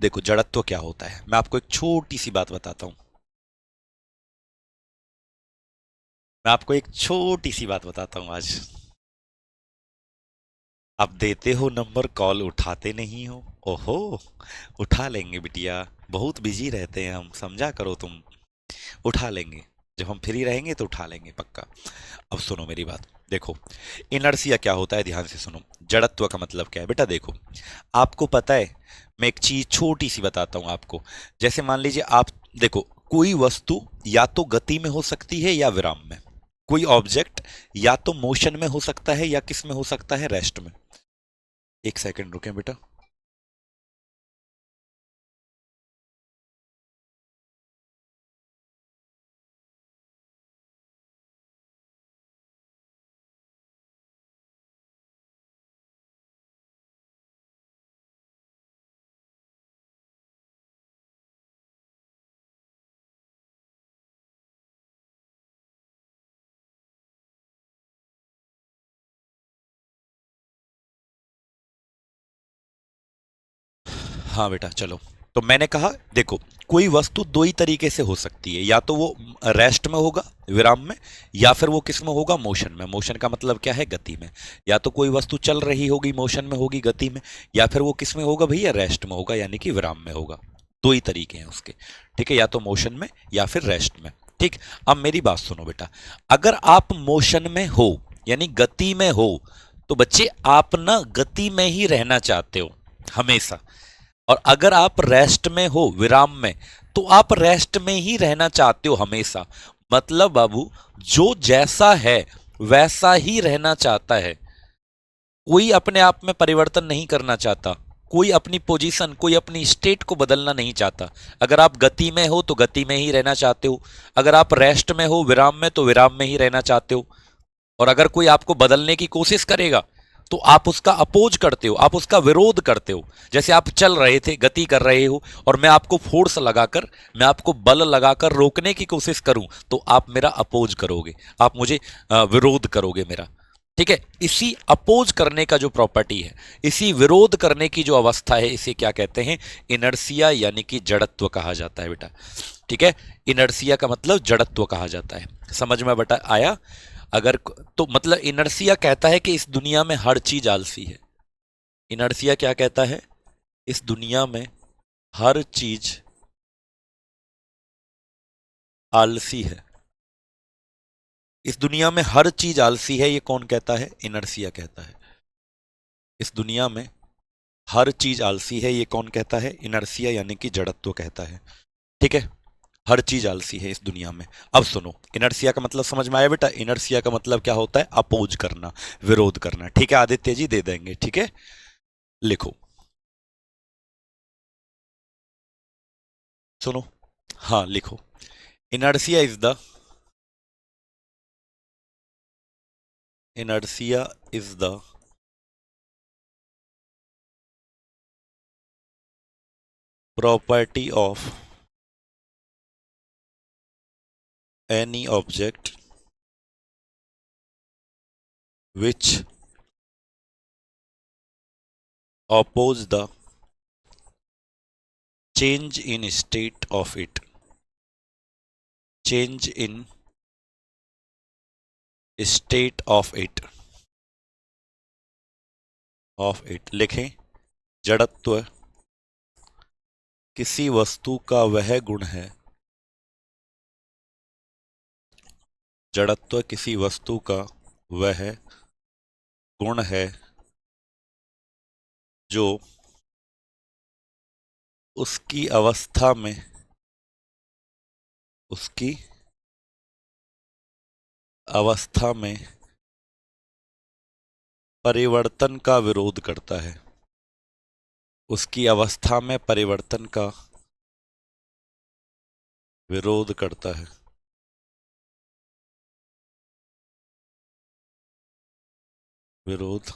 देखो जड़त्व क्या होता है, मैं आपको एक छोटी सी बात बताता हूं। मैं आपको एक छोटी सी बात बताता हूं आज। अब देते हो नंबर, कॉल उठाते नहीं हो। ओहो, उठा लेंगे बिटिया, बहुत बिजी रहते हैं हम, समझा करो तुम। उठा लेंगे, जब हम फ्री रहेंगे तो उठा लेंगे पक्का। अब सुनो मेरी बात, देखो इनर्सिया क्या होता है, ध्यान से सुनो। जड़त्व का मतलब क्या है बेटा, देखो आपको पता है, मैं एक चीज छोटी सी बताता हूं आपको। जैसे मान लीजिए आप, देखो कोई वस्तु या तो गति में हो सकती है या विराम में। कोई ऑब्जेक्ट या तो मोशन में हो सकता है या किस में हो सकता है, रेस्ट में। एक सेकंड रुकें बेटा। हाँ बेटा चलो, तो मैंने कहा देखो, कोई वस्तु दो ही तरीके से हो सकती है, या तो वो रेस्ट में होगा, विराम में, या फिर वो किस में होगा, मोशन में। मोशन का मतलब क्या है, गति में। या तो कोई वस्तु चल रही होगी, मोशन में होगी, गति में, या फिर वो किस में होगा भैया, रेस्ट में होगा, यानी कि विराम में होगा। दो ही तरीके हैं उसके, ठीक है, या तो मोशन में या फिर रेस्ट में। ठीक, अब मेरी बात सुनो बेटा, अगर आप मोशन में हो यानी गति में हो, तो बच्चे आप ना गति में ही रहना चाहते हो हमेशा। और अगर आप रेस्ट में हो, विराम में, तो आप रेस्ट में ही रहना चाहते हो हमेशा। मतलब बाबू, जो जैसा है वैसा ही रहना चाहता है, कोई अपने आप में परिवर्तन नहीं करना चाहता, कोई अपनी पोजीशन, कोई अपनी स्टेट को बदलना नहीं चाहता। अगर आप गति में हो तो गति में ही रहना चाहते हो, अगर आप रेस्ट में हो, विराम में, तो विराम में ही रहना चाहते हो। और अगर कोई आपको बदलने की कोशिश करेगा तो आप उसका अपोज करते हो, आप उसका विरोध करते हो। जैसे आप चल रहे थे, गति कर रहे हो, और मैं आपको फोर्स लगाकर, मैं आपको बल लगाकर रोकने की कोशिश करूं, तो आप मेरा अपोज करोगे, आप मुझे विरोध करोगे मेरा। ठीक है, इसी अपोज करने का जो प्रॉपर्टी है, इसी विरोध करने की जो अवस्था है, इसे क्या कहते हैं, इनर्सिया यानी कि जड़त्व कहा जाता है बेटा। ठीक है, इनर्सिया का मतलब जड़त्व कहा जाता है। समझ में बेटा आया? अगर तो मतलब इनर्सिया कहता है कि इस दुनिया में हर चीज आलसी है। इनर्सिया क्या कहता है, इस दुनिया में हर चीज आलसी है। इस दुनिया में हर चीज आलसी है, ये कौन कहता है, इनर्सिया कहता है। इस दुनिया में हर चीज आलसी है, ये कौन कहता है? इनर्सिया यानी कि जड़त्व कहता है। ठीक है, हर चीज आलसी है इस दुनिया में। अब सुनो, इनर्सिया का मतलब समझ में आया बेटा? इनर्सिया का मतलब क्या होता है? अपोज करना, विरोध करना। ठीक है आदित्य जी, दे देंगे। ठीक है, लिखो। सुनो, हाँ लिखो। Inertia is the inertia is the property of any object which oppose the change in state of it, change in state of it लिखें। जड़त्व किसी वस्तु का वह गुण है, जड़त्व किसी वस्तु का वह गुण है जो उसकी अवस्था में, उसकी अवस्था में परिवर्तन का विरोध करता है, उसकी अवस्था में परिवर्तन का विरोध करता है, विरोध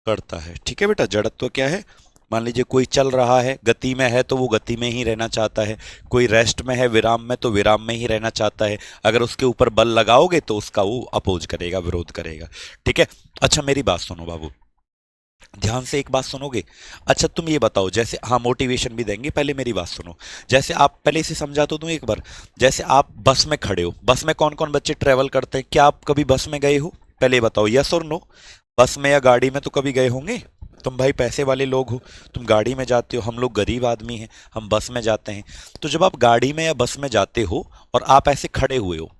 करता है। ठीक है बेटा, जड़त्व क्या है? मान लीजिए कोई चल रहा है, गति में है तो वो गति में ही रहना चाहता है, कोई रेस्ट में है, विराम में, तो विराम में ही रहना चाहता है। अगर उसके ऊपर बल लगाओगे तो उसका वो अपोज करेगा, विरोध करेगा। ठीक है, अच्छा मेरी बात सुनो बाबू, ध्यान से एक बात सुनोगे? अच्छा तुम ये बताओ, जैसे हाँ मोटिवेशन भी देंगे, पहले मेरी बात सुनो। जैसे आप पहले इसे समझा तो दूं एक बार। जैसे आप बस में खड़े हो, बस में कौन कौन बच्चे ट्रेवल करते हैं? क्या आप कभी बस में गए हो? पहले बताओ, यस और नो। बस में या गाड़ी में तो कभी गए होंगे। तुम भाई पैसे वाले लोग हो, तुम गाड़ी में जाते हो, हम लोग गरीब आदमी हैं, हम बस में जाते हैं। तो जब आप गाड़ी में या बस में जाते हो और आप ऐसे खड़े हुए हो,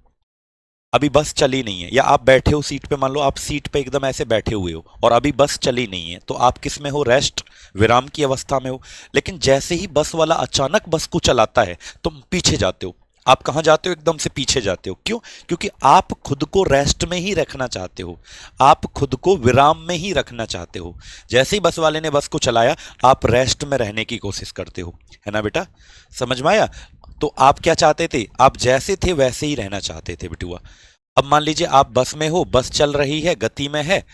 अभी बस चली नहीं है, या आप बैठे हो सीट पे, मान लो आप सीट पे एकदम ऐसे बैठे हुए हो और अभी बस चली नहीं है, तो आप किस में हो? रेस्ट, विराम की अवस्था में हो। लेकिन जैसे ही बस वाला अचानक बस को चलाता है, तुम पीछे जाते हो। आप कहां जाते हो? एकदम से पीछे जाते हो। क्यों? क्योंकि आप खुद को रेस्ट में ही रखना चाहते हो, आप खुद को विराम में ही रखना चाहते हो। जैसे ही बस वाले ने बस को चलाया, आप रेस्ट में रहने की कोशिश करते हो, है ना बेटा? समझ में आया? तो आप क्या चाहते थे? आप जैसे थे वैसे ही रहना चाहते थे बिटुआ। अब मान लीजिए आप बस में हो, बस चल रही है, गति में है।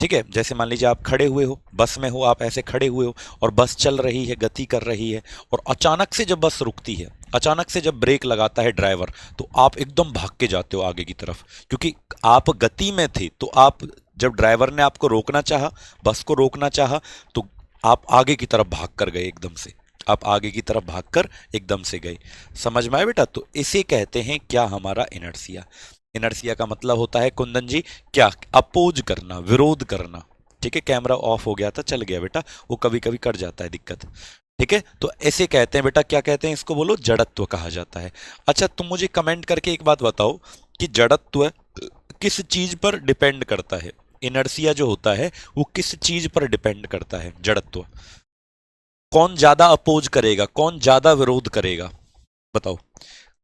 ठीक है, जैसे मान लीजिए आप खड़े हुए हो, बस में हो, आप ऐसे खड़े हुए हो और बस चल रही है, गति कर रही है, और अचानक से जब बस रुकती है, अचानक से जब ब्रेक लगाता है ड्राइवर, तो आप एकदम भाग के जाते हो आगे की तरफ। क्योंकि आप गति में थे, तो आप, जब ड्राइवर ने आपको रोकना चाहा, बस को रोकना चाहा, तो आप आगे की तरफ भाग कर गए एकदम से। आप आगे की तरफ भागकर एकदम से गए। समझ में आया बेटा? तो इसे कहते हैं क्या? हमारा इनर्सिया। इनर्सिया का मतलब होता है कुंदन जी, क्या? अपोज करना, विरोध करना। ठीक है, कैमरा ऑफ हो गया था, चल गया बेटा, वो कभी कभी कर जाता है दिक्कत। ठीक है, तो ऐसे कहते हैं बेटा, क्या कहते हैं इसको? बोलो, जड़त्व कहा जाता है। अच्छा तुम मुझे कमेंट करके एक बात बताओ कि जड़त्व किस चीज पर डिपेंड करता है? इनर्सिया जो होता है वो किस चीज पर डिपेंड करता है? जड़त्व कौन ज्यादा अपोज करेगा, कौन ज्यादा विरोध करेगा? बताओ,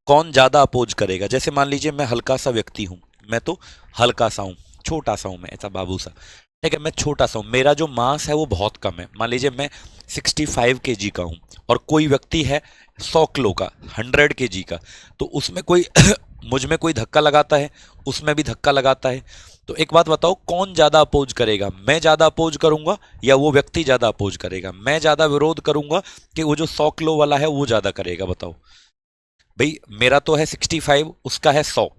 कौन ज्यादा अपोज करेगा? जैसे मान लीजिए मैं हल्का सा व्यक्ति हूं, मैं तो हल्का सा हूं, छोटा सा हूं, मैं ऐसा बाबू सा। ठीक है, मैं छोटा सा हूं, मेरा जो मास है वो बहुत कम है। मान लीजिए मैं 65 kg का हूं, और कोई व्यक्ति है 100 किलो का, 100 kg का, तो उसमें कोई मुझ में कोई धक्का लगाता है, उसमें भी धक्का लगाता है। तो एक बात बताओ, कौन ज्यादा अपोज करेगा? मैं ज्यादा अपोज करूंगा या वो व्यक्ति ज्यादा अपोज करेगा? मैं ज्यादा विरोध करूंगा कि वो जो 100 किलो वाला है वो ज्यादा करेगा? बताओ भाई, मेरा तो है 65, उसका है 100,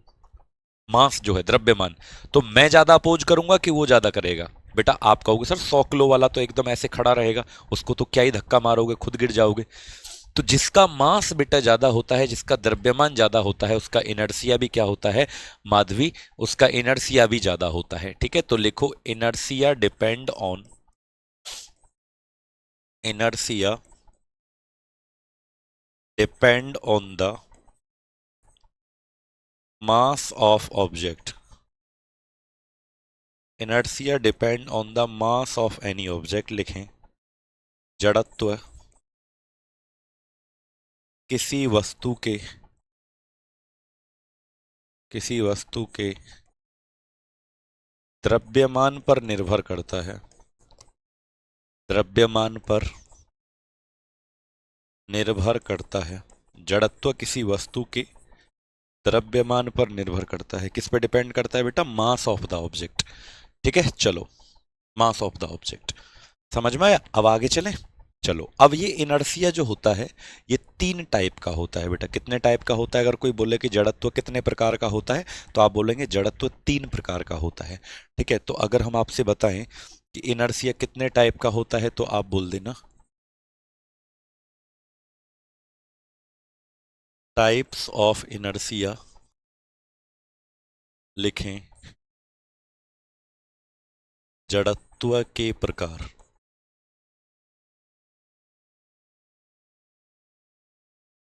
मास जो है द्रव्यमान। तो मैं ज्यादा अपोज करूंगा कि वो ज्यादा करेगा? बेटा आप कहोगे सर 100 किलो वाला तो एकदम ऐसे खड़ा रहेगा, उसको तो क्या ही धक्का मारोगे, खुद गिर जाओगे। तो जिसका मास बेटा ज्यादा होता है, जिसका द्रव्यमान ज्यादा होता है, उसका इनर्सिया भी क्या होता है माधवी? उसका इनर्सिया भी ज्यादा होता है। ठीक है, तो लिखो, inertia depend on, inertia depend on the mass of object, inertia depend on the mass of any object, लिखें जड़त्व किसी वस्तु के द्रव्यमान पर निर्भर करता है। द्रव्यमान पर निर्भर करता है। जड़त्व किसी वस्तु के द्रव्यमान पर निर्भर करता है। किस पे डिपेंड करता है बेटा? Mass of the object. ठीक है, चलो, मास ऑफ द ऑब्जेक्ट समझ में आया। अब आगे चलें। चलो, अब ये इनर्शिया जो होता है ये 3 टाइप का होता है बेटा। कितने टाइप का होता है? अगर कोई बोले कि जड़त्व कितने प्रकार का होता है तो आप बोलेंगे जड़त्व 3 प्रकार का होता है। ठीक है, तो अगर हम आपसे बताएं कि इनर्शिया कितने टाइप का होता है तो आप बोल देना टाइप्स ऑफ इनर्शिया, लिखें जड़त्व के प्रकार।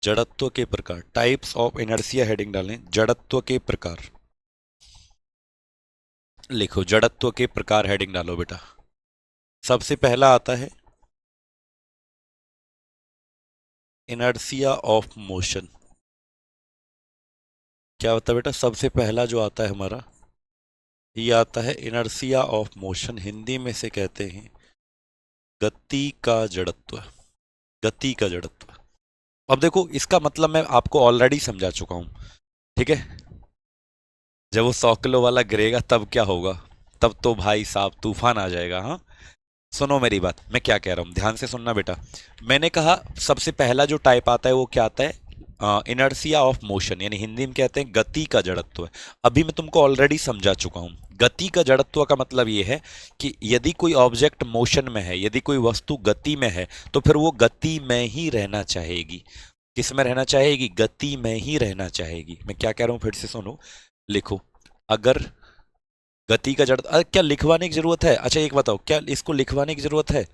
जड़त्व के प्रकार, टाइप्स ऑफ इनर्शिया हेडिंग डालें, जड़त्व के प्रकार लिखो। जड़त्व के प्रकार हेडिंग डालो बेटा। सबसे पहला आता है इनर्शिया ऑफ मोशन। क्या होता है बेटा? सबसे पहला जो आता है हमारा ये आता है इनर्शिया ऑफ मोशन। हिंदी में से कहते हैं गति का जड़त्व। गति का जड़त्व। अब देखो, इसका मतलब मैं आपको ऑलरेडी समझा चुका हूं। ठीक है, जब वो 100 किलो वाला गिरेगा तब क्या होगा? तब तो भाई साहब तूफान आ जाएगा। हाँ, सुनो मेरी बात, मैं क्या कह रहा हूं, ध्यान से सुनना बेटा। मैंने कहा सबसे पहला जो टाइप आता है वो क्या आता है? इनर्शिया ऑफ मोशन, यानी हिंदी में कहते हैं गति का जड़त्व। अभी मैं तुमको ऑलरेडी समझा चुका हूं। गति का जड़त्व का मतलब ये है कि यदि कोई ऑब्जेक्ट मोशन में है, यदि कोई वस्तु गति में है, तो फिर वो गति में ही रहना चाहेगी। किस में रहना चाहेगी? गति में ही रहना चाहेगी। मैं क्या कह रहा हूं फिर से सुनो, लिखो। अगर गति का जड़, क्या लिखवाने की जरूरत है? अच्छा एक बताओ, क्या इसको लिखवाने की जरूरत है?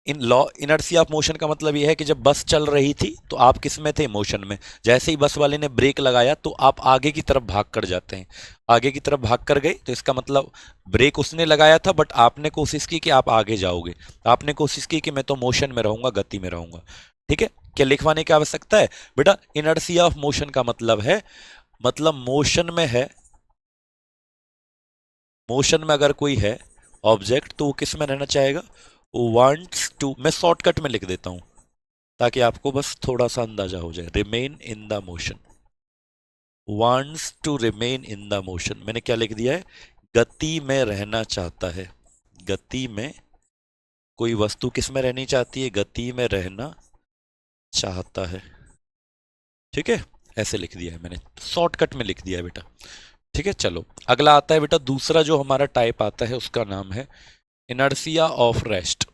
In law inertia of motion का मतलब यह है कि जब बस चल रही थी तो आप किस में थे? मोशन में। जैसे ही बस वाले ने ब्रेक लगाया तो आप आगे की तरफ भाग कर जाते हैं। आगे की तरफ भाग कर गए तो इसका मतलब ब्रेक उसने लगाया था, बट आपने कोशिश की कि आप आगे जाओगे। आपने कोशिश की कि मैं तो मोशन में रहूंगा, गति में रहूंगा। ठीक है, क्या लिखवाने की आवश्यकता है? बेटा इनर्शिया ऑफ मोशन का मतलब है, मतलब मोशन में है, मोशन में अगर कोई है ऑब्जेक्ट तो वो किस में रहना चाहेगा? वांट्स टू, मैं शॉर्टकट में लिख देता हूं ताकि आपको बस थोड़ा सा अंदाजा हो जाए। Remain in the motion, wants to remain in the motion. मैंने क्या लिख दिया है? गति में रहना चाहता है। गति में कोई वस्तु किस में रहनी चाहती है? गति में रहना चाहता है। ठीक है, ऐसे लिख दिया है मैंने, शॉर्टकट में लिख दिया है बेटा। ठीक है, चलो अगला आता है बेटा, दूसरा जो हमारा टाइप आता है उसका नाम है इनर्शिया ऑफ रेस्ट।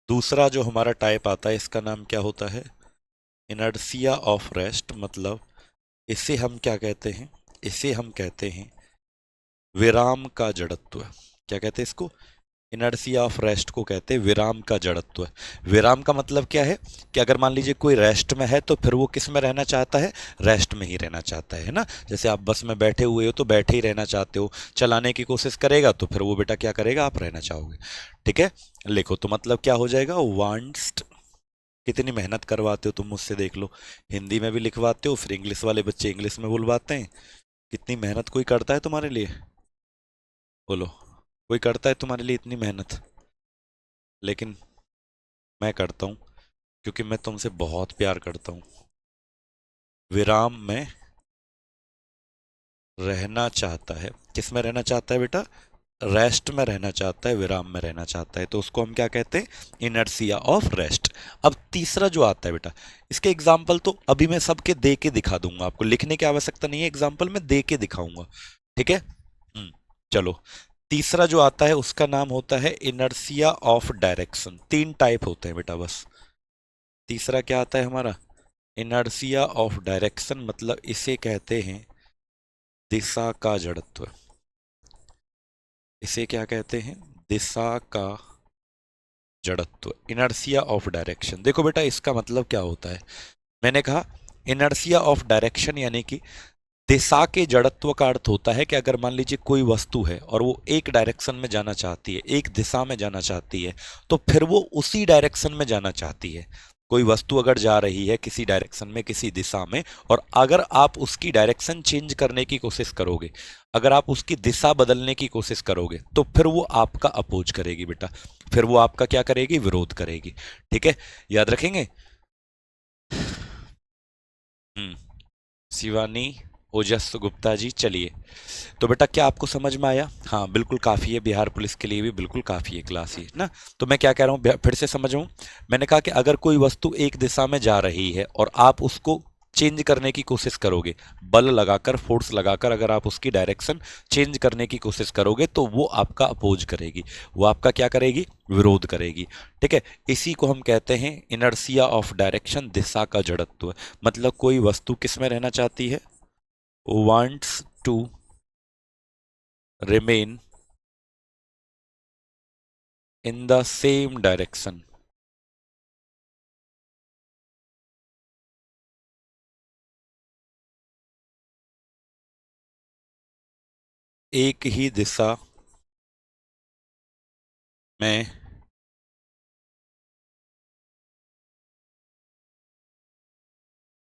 दूसरा जो हमारा टाइप आता है इसका नाम क्या होता है? Inertia of rest. मतलब इसे हम क्या कहते हैं? इसे हम कहते हैं विराम का जड़त्व। क्या कहते हैं इसको? इनर्शिया ऑफ रेस्ट को कहते हैं विराम का जड़त्व। विराम का मतलब क्या है कि अगर मान लीजिए कोई रेस्ट में है तो फिर वो किस में रहना चाहता है? रेस्ट में ही रहना चाहता है ना। जैसे आप बस में बैठे हुए हो तो बैठे ही रहना चाहते हो, चलाने की कोशिश करेगा तो फिर वो बेटा क्या करेगा? आप रहना चाहोगे। ठीक है, लिखो तो मतलब क्या हो जाएगा? वांट्स। कितनी मेहनत करवाते हो तुम मुझसे, देख लो। हिंदी में भी लिखवाते हो, फिर इंग्लिश वाले बच्चे इंग्लिश में बुलवाते हैं। कितनी मेहनत कोई करता है तुम्हारे लिए? बोलो, कोई करता है तुम्हारे लिए इतनी मेहनत? लेकिन मैं करता हूं, क्योंकि मैं तुमसे बहुत प्यार करता हूं। विराम में रहना चाहता है। किस में रहना चाहता है बेटा? रेस्ट में रहना चाहता है, विराम में रहना चाहता है, तो उसको हम क्या कहते हैं? Inertia of rest. अब तीसरा जो आता है बेटा, इसके एग्जाम्पल तो अभी मैं सबके दे के दिखा दूंगा, आपको लिखने की आवश्यकता नहीं है, एग्जाम्पल मैं दे के दिखाऊंगा। ठीक है, चलो। तीसरा जो आता है उसका नाम होता है इनर्शिया ऑफ डायरेक्शन। 3 टाइप होते हैं बेटा बस। तीसरा क्या आता है हमारा? Inertia of direction. मतलब इसे कहते हैं दिशा का जड़त्व। इसे क्या कहते हैं? दिशा का जड़त्व, इनर्शिया ऑफ डायरेक्शन। देखो बेटा इसका मतलब क्या होता है, मैंने कहा इनर्शिया ऑफ डायरेक्शन यानी कि दिशा के जड़त्व का अर्थ होता है कि अगर मान लीजिए कोई वस्तु है और वो एक डायरेक्शन में जाना चाहती है, एक दिशा में जाना चाहती है, तो फिर वो उसी डायरेक्शन में जाना चाहती है। कोई वस्तु अगर जा रही है किसी डायरेक्शन में, किसी दिशा में, और अगर आप उसकी डायरेक्शन चेंज करने की कोशिश करोगे, अगर आप उसकी दिशा बदलने की कोशिश करोगे, तो फिर वो आपका अपोज करेगी बेटा। फिर वो आपका क्या करेगी? विरोध करेगी। ठीक है, याद रखेंगे। हम्म। शिवानी ओजस गुप्ता जी, चलिए। तो बेटा क्या आपको समझ में आया? हाँ बिल्कुल काफ़ी है, बिहार पुलिस के लिए भी बिल्कुल काफ़ी है क्लास ये ना। तो मैं क्या कह रहा हूँ, फिर से समझाऊँ। मैंने कहा कि अगर कोई वस्तु एक दिशा में जा रही है और आप उसको चेंज करने की कोशिश करोगे, बल लगाकर, फोर्स लगाकर अगर आप उसकी डायरेक्शन चेंज करने की कोशिश करोगे, तो वो आपका अपोज करेगी, वो आपका क्या करेगी? विरोध करेगी। ठीक है, इसी को हम कहते हैं इनर्सिया ऑफ डायरेक्शन, दिशा का जड़त्व। मतलब कोई वस्तु किस में रहना चाहती है? Wants to remain in the same direction, एक ही दिशा में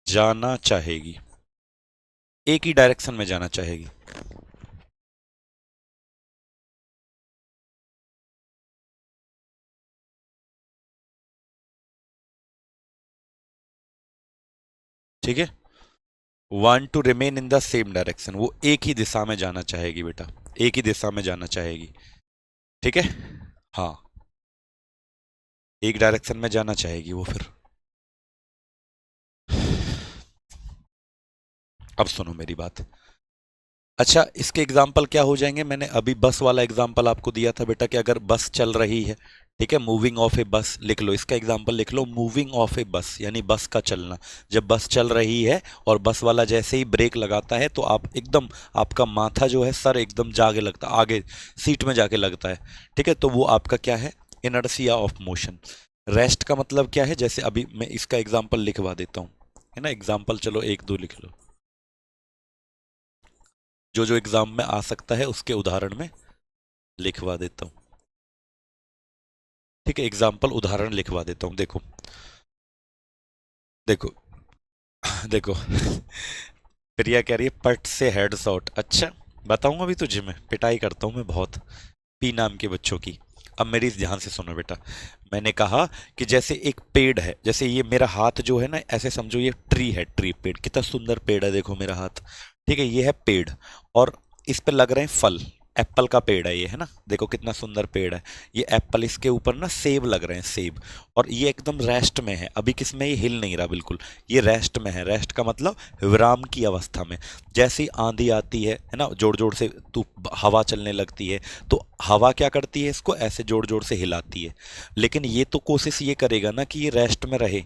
जाना चाहेगी, एक ही डायरेक्शन में जाना चाहेगी। ठीक है, want to remain in the same direction, वो एक ही दिशा में जाना चाहेगी बेटा, एक ही दिशा में जाना चाहेगी। ठीक है, हाँ, एक डायरेक्शन में जाना चाहेगी वो फिर। अब सुनो मेरी बात। अच्छा, इसके एग्जाम्पल क्या हो जाएंगे? मैंने अभी बस वाला एग्जाम्पल आपको दिया था बेटा कि अगर बस चल रही है, ठीक है, मूविंग ऑफ ए बस लिख लो, इसका एग्जाम्पल लिख लो, मूविंग ऑफ ए बस यानी बस का चलना। जब बस चल रही है और बस वाला जैसे ही ब्रेक लगाता है, तो आप एकदम, आपका माथा जो है, सर एकदम जागे लगता है, आगे सीट में जाके लगता है। ठीक है, तो वो आपका क्या है? Inertia of motion. रेस्ट का मतलब क्या है? जैसे अभी मैं इसका एग्जाम्पल लिखवा देता हूँ, है ना, एग्जाम्पल चलो एक दो लिख लो, जो जो एग्जाम में आ सकता है उसके उदाहरण में लिखवा देता हूँ। ठीक है, एग्जाम्पल उदाहरण लिखवा देता हूँ, देखो। देखो देखो प्रिया कह रही है पट से हेड शॉट। अच्छा, बताऊंगा अभी तुझे, मैं पिटाई करता हूँ मैं बहुत, पी नाम के बच्चों की। अब मेरी ध्यान से सुनो बेटा। मैंने कहा कि जैसे एक पेड़ है, जैसे ये मेरा हाथ जो है ना, ऐसे समझो ये ट्री है, ट्री, पेड़, कितना सुंदर पेड़ है, देखो मेरा हाथ। ठीक है, ये है पेड़, और इस पे लग रहे हैं फल। एप्पल का पेड़ है ये, है ना, देखो कितना सुंदर पेड़ है। ये एप्पल, इसके ऊपर ना सेब लग रहे हैं, सेब। और ये एकदम रेस्ट में है, अभी किस में? ये हिल नहीं रहा बिल्कुल, ये रेस्ट में है। रेस्ट का मतलब विराम की अवस्था में। जैसे ही आंधी आती है ना, जोर जोर से तू हवा चलने लगती है, तो हवा क्या करती है? इसको ऐसे जोर जोर से हिलाती है। लेकिन ये तो कोशिश ये करेगा ना कि ये रेस्ट में रहे।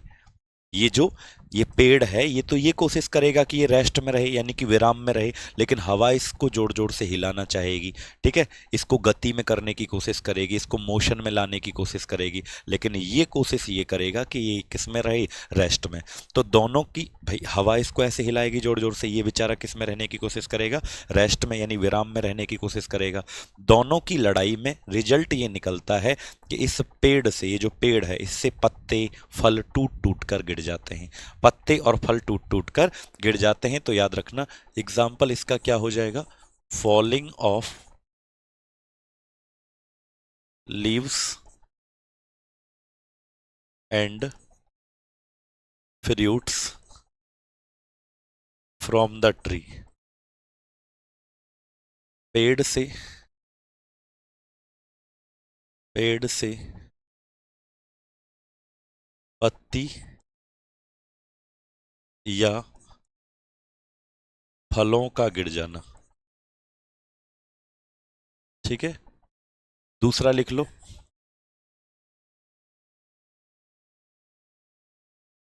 ये जो ये पेड़ है, ये तो ये कोशिश करेगा कि ये रेस्ट में रहे, यानी कि विराम में रहे। लेकिन हवा इसको जोर जोर से हिलाना चाहेगी। ठीक है, इसको गति में करने की कोशिश करेगी, इसको मोशन में लाने की कोशिश करेगी। लेकिन ये कोशिश ये करेगा कि ये किस में रहे? रेस्ट में। तो दोनों की, भाई हवा इसको ऐसे हिलाएगी जोर जोर से, ये बेचारा किस में रहने की कोशिश करेगा? रेस्ट में, यानी विराम में रहने की कोशिश करेगा। दोनों की लड़ाई में रिजल्ट ये निकलता है कि इस पेड़ से, ये जो पेड़ है, इससे पत्ते, फल टूट टूट कर गिर जाते हैं। पत्ते और फल टूट टूट कर गिर जाते हैं। तो याद रखना, एग्जाम्पल इसका क्या हो जाएगा? Falling of leaves and fruits from the tree. पेड़ से, पेड़ से पत्ती या फलों का गिर जाना। ठीक है, दूसरा लिख लो,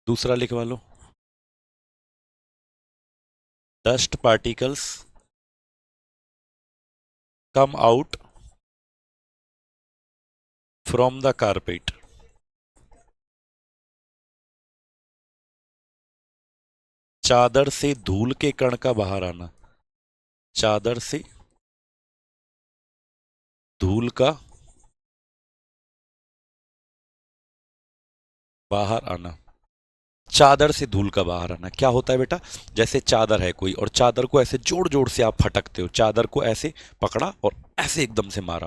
दूसरा लिखवा लो। Dust particles come out from the carpet. चादर से धूल के कण का बाहर आना। चादर से धूल का बाहर आना। चादर से धूल का बाहर आना क्या होता है बेटा? जैसे चादर है कोई, और चादर को ऐसे जोर जोर से आप फटकते हो, चादर को ऐसे पकड़ा और ऐसे एकदम से मारा,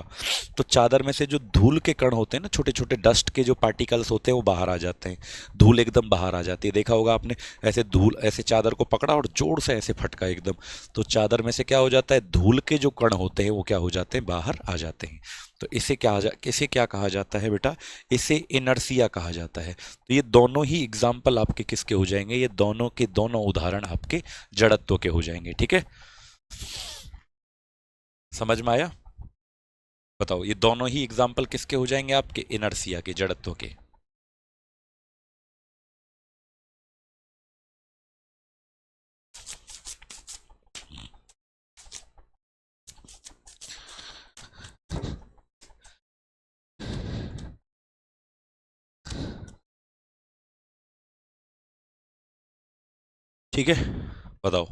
तो चादर में से जो धूल के कण होते हैं ना, छोटे छोटे डस्ट के जो पार्टिकल्स होते हैं, वो बाहर आ जाते हैं। धूल एकदम बाहर आ जाती है, देखा होगा आपने। ऐसे धूल, ऐसे चादर को पकड़ा और जोर से ऐसे फटका एकदम, तो चादर में से क्या हो जाता है, धूल के जो कण होते हैं वो क्या हो जाते हैं, बाहर आ जाते हैं। तो इसे क्या कहा जाता है बेटा? इसे इनर्सिया कहा जाता है। तो ये दोनों ही एग्जाम्पल आपके किसके हो जाएंगे? ये दोनों के दोनों उदाहरण आपके जड़त्व के हो जाएंगे। ठीक है, समझ में आया? बताओ, ये दोनों ही एग्जाम्पल किसके हो जाएंगे आपके? इनर्सिया के, जड़त्व के। ठीक है, बताओ।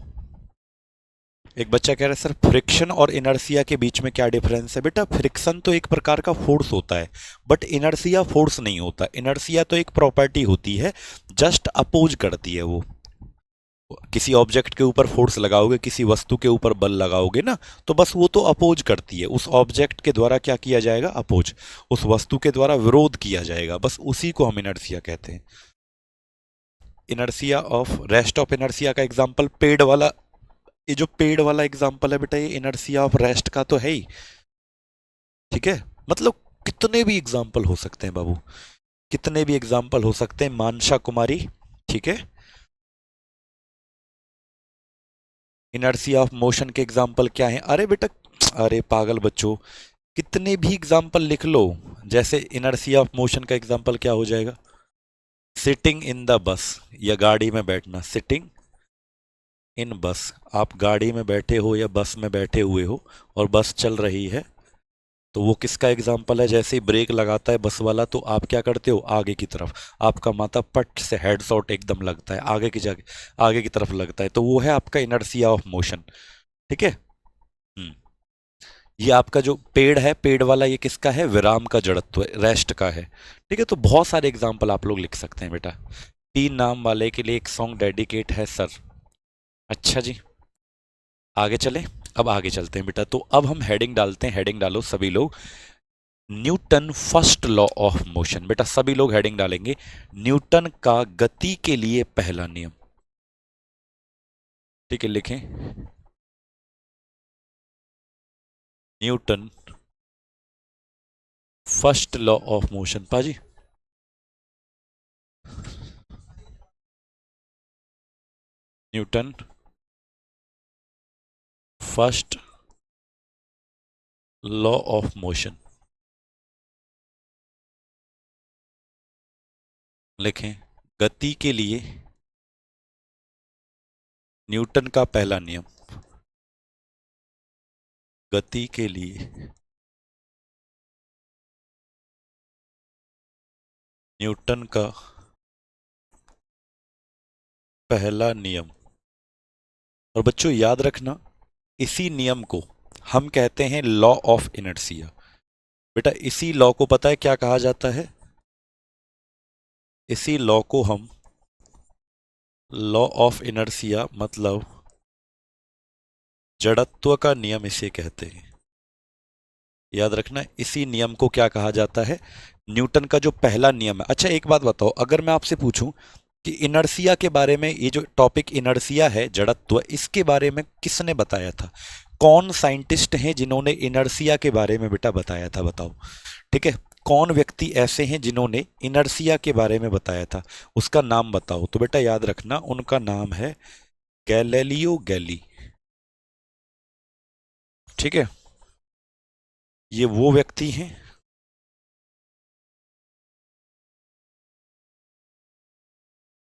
एक बच्चा कह रहा है सर, फ्रिक्शन और इनर्सिया के बीच में क्या डिफरेंस है? बेटा, फ्रिक्शन तो एक प्रकार का फोर्स होता है, बट इनर्सिया फोर्स नहीं होता। इनर्सिया तो एक प्रॉपर्टी होती है, जस्ट अपोज करती है वो। किसी ऑब्जेक्ट के ऊपर फोर्स लगाओगे, किसी वस्तु के ऊपर बल लगाओगे ना, तो बस वो तो अपोज करती है। उस ऑब्जेक्ट के द्वारा क्या किया जाएगा? अपोज। उस वस्तु के द्वारा विरोध किया जाएगा, बस उसी को हम इनर्सिया कहते हैं। Inertia of, rest of inertia का एग्जाम्पल पेड़ वाला, ये जो पेड़ वाला एग्जाम्पल है बेटा, ये इनर्सिया ऑफ रेस्ट का तो है ही। ठीक है, मतलब कितने भी एग्जाम्पल हो सकते हैं बाबू, कितने भी एग्जाम्पल हो सकते हैं। मानसा कुमारी, ठीक है, इनर्सिया ऑफ मोशन के एग्जाम्पल क्या है? अरे बेटा, अरे पागल बच्चों, कितने भी एग्जाम्पल लिख लो। जैसे इनर्सिया ऑफ मोशन का एग्जाम्पल क्या हो जाएगा? सिटिंग इन द बस, या गाड़ी में बैठना। सिटिंग इन बस, आप गाड़ी में बैठे हो या बस में बैठे हुए हो और बस चल रही है, तो वो किसका एग्जाम्पल है? जैसे ही ब्रेक लगाता है बस वाला, तो आप क्या करते हो? आगे की तरफ, आपका माथा पट से हेड शॉट एकदम लगता है, आगे की तरफ लगता है, तो वो है आपका इनर्सिया ऑफ मोशन। ठीक है। हम्म ये आपका जो पेड़ है, पेड़ वाला, ये किसका है? विराम का जड़त्व, रेस्ट का है। ठीक है, तो बहुत सारे एग्जाम्पल आप लोग लिख सकते हैं बेटा। तीन नाम वाले के लिए एक सॉन्ग डेडिकेट है सर। अच्छा जी, आगे चले। अब आगे चलते हैं बेटा, तो अब हम हेडिंग डालते हैं। हेडिंग डालो सभी लोग, Newton first law of motion. बेटा सभी लोग हेडिंग डालेंगे, न्यूटन का गति के लिए पहला नियम। ठीक है, लिखें, Newton first law of motion. पाजी, Newton first law of motion लिखें, गति के लिए न्यूटन का पहला नियम। गति के लिए न्यूटन का पहला नियम। और बच्चों याद रखना, इसी नियम को हम कहते हैं लॉ ऑफ इनर्शिया। बेटा इसी लॉ को पता है क्या कहा जाता है? इसी लॉ को हम लॉ ऑफ इनर्शिया, मतलब जड़त्व का नियम इसे कहते हैं। याद रखना, इसी नियम को क्या कहा जाता है? न्यूटन का जो पहला नियम है। अच्छा एक बात बताओ, अगर मैं आपसे पूछूं कि इनर्शिया के बारे में, ये जो टॉपिक इनर्शिया है, जड़त्व, इसके बारे में किसने बताया था? कौन साइंटिस्ट हैं जिन्होंने इनर्शिया के बारे में बेटा बताया था? बताओ। ठीक है, कौन व्यक्ति ऐसे हैं जिन्होंने इनर्शिया के बारे में बताया था? उसका नाम बताओ। तो बेटा याद रखना, उनका नाम है गैलीलियो गैली। ठीक है, ये वो व्यक्ति हैं,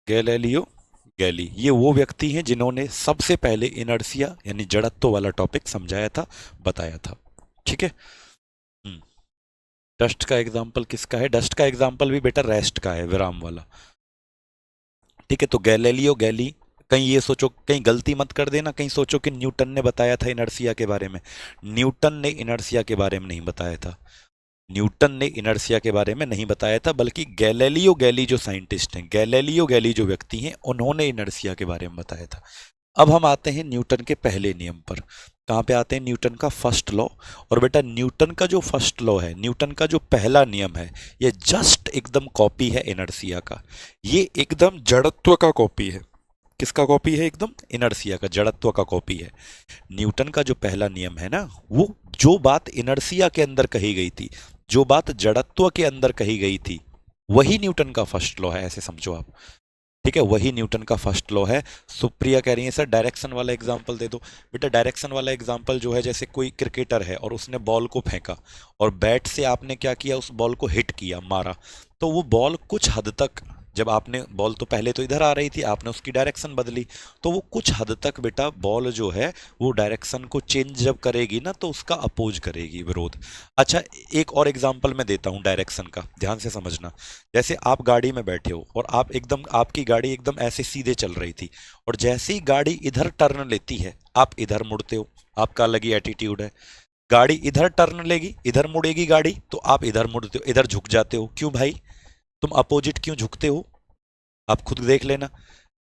गैलीलियो गैली, ये वो व्यक्ति हैं जिन्होंने सबसे पहले इनर्शिया यानी जड़त्व वाला टॉपिक समझाया था, बताया था। ठीक है। हम्म डस्ट का एग्जाम्पल किसका है? डस्ट का एग्जाम्पल भी बेटा रेस्ट का है, विराम वाला। ठीक है, तो गैलीलियो गैली कहीं ये सोचो, कहीं गलती मत कर देना, कहीं सोचो कि न्यूटन ने बताया था इनर्शिया के बारे में। न्यूटन ने इनर्शिया के बारे में नहीं बताया था। न्यूटन ने इनर्शिया के बारे में नहीं बताया था, बल्कि गैलीलियो गैली जो साइंटिस्ट हैं, गैलीलियो गैली जो व्यक्ति हैं, उन्होंने इनर्शिया के बारे में बताया था। अब हम आते हैं न्यूटन के पहले नियम पर। कहाँ पे आते हैं? न्यूटन का फर्स्ट लॉ। और बेटा न्यूटन का जो फर्स्ट लॉ है, न्यूटन का जो पहला नियम है, ये जस्ट एकदम कॉपी है इनर्शिया का। ये एकदम जड़त्व का कॉपी है। किसका कॉपी है? एकदम इनर्शिया का, जड़त्व का कॉपी है। न्यूटन का जो पहला नियम है ना, वो जो बात इनर्शिया के अंदर कही गई थी, जो बात जड़त्व के अंदर कही गई थी, वही न्यूटन का फर्स्ट लॉ है, ऐसे समझो आप। ठीक है, वही न्यूटन का फर्स्ट लॉ है। सुप्रिया कह रही है सर डायरेक्शन वाला एग्जांपल दे दो। बेटा डायरेक्शन वाला एग्जांपल जो है, जैसे कोई क्रिकेटर है और उसने बॉल को फेंका और बैट से आपने क्या किया, उस बॉल को हिट किया, मारा, तो वो बॉल कुछ हद तक, जब आपने बॉल तो पहले तो इधर आ रही थी, आपने उसकी डायरेक्शन बदली, तो वो कुछ हद तक बेटा बॉल जो है वो डायरेक्शन को चेंज जब करेगी ना, तो उसका अपोज करेगी, विरोध। अच्छा, एक और एग्जांपल मैं देता हूँ डायरेक्शन का, ध्यान से समझना। जैसे आप गाड़ी में बैठे हो और आप एकदम, आपकी गाड़ी एकदम ऐसे सीधे चल रही थी, और जैसे ही गाड़ी इधर टर्न लेती है, आप इधर मुड़ते हो, आपका अलग ही एटीट्यूड है। गाड़ी इधर टर्न लेगी, इधर मुड़ेगी गाड़ी, तो आप इधर मुड़ते हो, इधर झुक जाते हो। क्यों भाई? तुम अपोजिट क्यों झुकते हो? आप खुद देख लेना।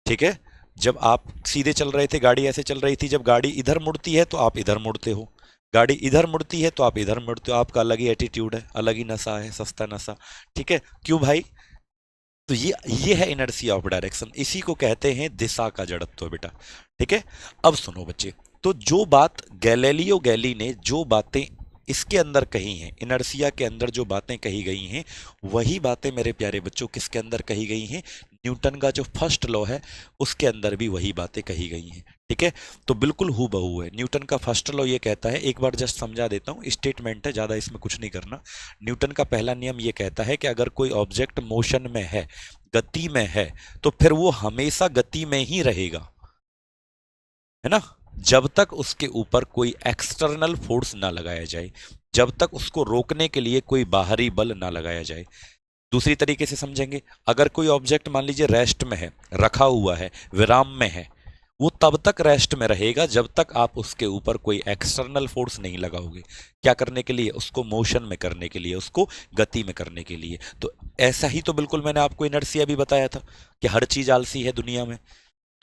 ठीक है, जब आप सीधे चल रहे थे, गाड़ी ऐसे चल रही थी, जब गाड़ी इधर मुड़ती है तो आप इधर मुड़ते हो, गाड़ी इधर मुड़ती है तो आप इधर मुड़ते हो। आपका अलग ही एटीट्यूड है, अलग ही नशा है, सस्ता नशा। ठीक है, क्यों भाई? तो ये है इनर्शिया ऑफ डायरेक्शन, इसी को कहते हैं दिशा का जड़त्व बेटा। ठीक है, अब सुनो बच्चे, तो जो बात गैलीलियो गैली ने, जो बातें इसके अंदर कही हैं, इनर्शिया के अंदर जो बातें कही गई हैं, वही बातें मेरे प्यारे बच्चों किसके अंदर कही गई हैं? न्यूटन का जो फर्स्ट लॉ है उसके अंदर भी वही बातें कही गई हैं। ठीक है, तो बिल्कुल हूबहू है। न्यूटन का फर्स्ट लॉ ये कहता है, एक बार जस्ट समझा देता हूँ, स्टेटमेंट है, ज़्यादा इसमें कुछ नहीं करना। न्यूटन का पहला नियम ये कहता है कि अगर कोई ऑब्जेक्ट मोशन में है, गति में है, तो फिर वो हमेशा गति में ही रहेगा, है ना, जब तक उसके ऊपर कोई एक्सटर्नल फोर्स ना लगाया जाए, जब तक उसको रोकने के लिए कोई बाहरी बल ना लगाया जाए। दूसरी तरीके से समझेंगे, अगर कोई ऑब्जेक्ट मान लीजिए रेस्ट में है, रखा हुआ है, विराम में है, वो तब तक रेस्ट में रहेगा जब तक आप उसके ऊपर कोई एक्सटर्नल फोर्स नहीं लगाओगे। क्या करने के लिए? उसको मोशन में करने के लिए, उसको गति में करने के लिए। तो ऐसा ही तो बिल्कुल मैंने आपको इनर्शिया भी बताया था कि हर चीज आलसी है दुनिया में।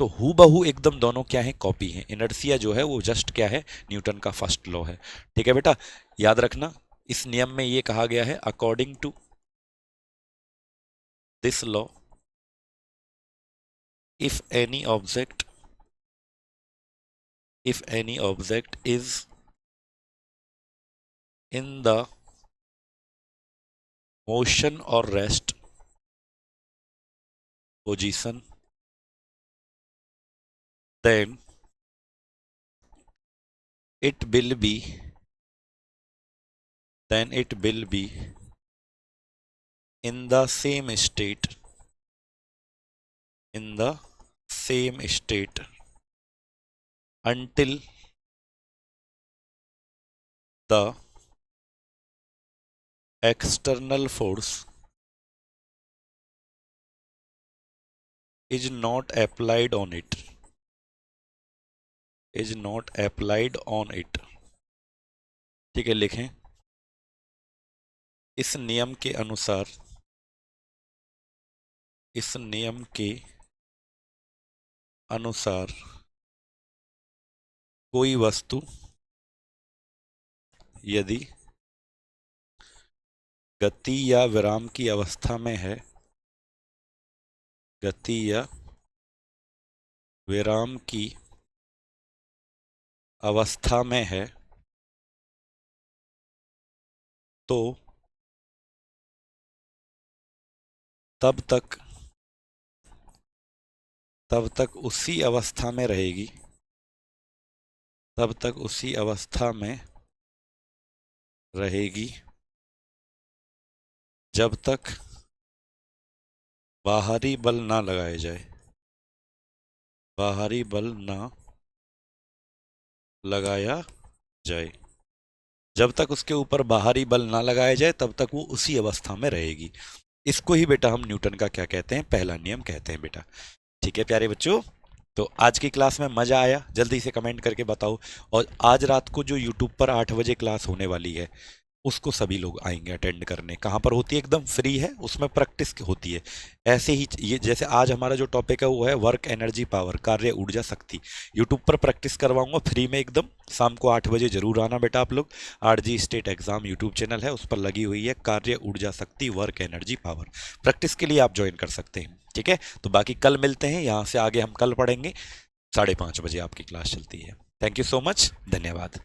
तो हूबहू एकदम दोनों क्या है? कॉपी है। इनर्शिया जो है वो जस्ट क्या है? न्यूटन का फर्स्ट लॉ है। ठीक है बेटा, याद रखना, इस नियम में ये कहा गया है, according to this law, if any object if any object is in the motion or rest position, then it will be it will be in the same state, in the same state until the external force is not applied on it, is not applied on it। ठीक है, लिखें, इस नियम के अनुसार, इस नियम के अनुसार कोई वस्तु यदि गति या विराम की अवस्था में है, गति या विराम की अवस्था में है, तो तब तक उसी अवस्था में रहेगी, तब तक उसी अवस्था में रहेगी जब तक बाहरी बल ना लगाए जाए, बाहरी बल ना लगाया जाए। जब तक उसके ऊपर बाहरी बल ना लगाया जाए तब तक वो उसी अवस्था में रहेगी। इसको ही बेटा हम न्यूटन का क्या कहते हैं? पहला नियम कहते हैं बेटा। ठीक है प्यारे बच्चों, तो आज की क्लास में मज़ा आया, जल्दी से कमेंट करके बताओ। और आज रात को जो यूट्यूब पर 8 बजे क्लास होने वाली है, उसको सभी लोग आएंगे अटेंड करने। कहाँ पर होती है? एकदम फ्री है, उसमें प्रैक्टिस होती है। ऐसे ही ये जैसे आज हमारा जो टॉपिक है वो है वर्क एनर्जी पावर, कार्य ऊर्जा शक्ति। यूट्यूब पर प्रैक्टिस करवाऊंगा फ्री में एकदम। शाम को 8 बजे जरूर आना बेटा आप लोग। RG state exam YouTube channel है, उस पर लगी हुई है कार्य ऊर्जा शक्ति वर्क एनर्जी पावर। प्रैक्टिस के लिए आप ज्वाइन कर सकते हैं, ठीक है। तो बाकी कल मिलते हैं, यहाँ से आगे हम कल पढ़ेंगे। 5:30 बजे आपकी क्लास चलती है। थैंक यू सो मच, धन्यवाद।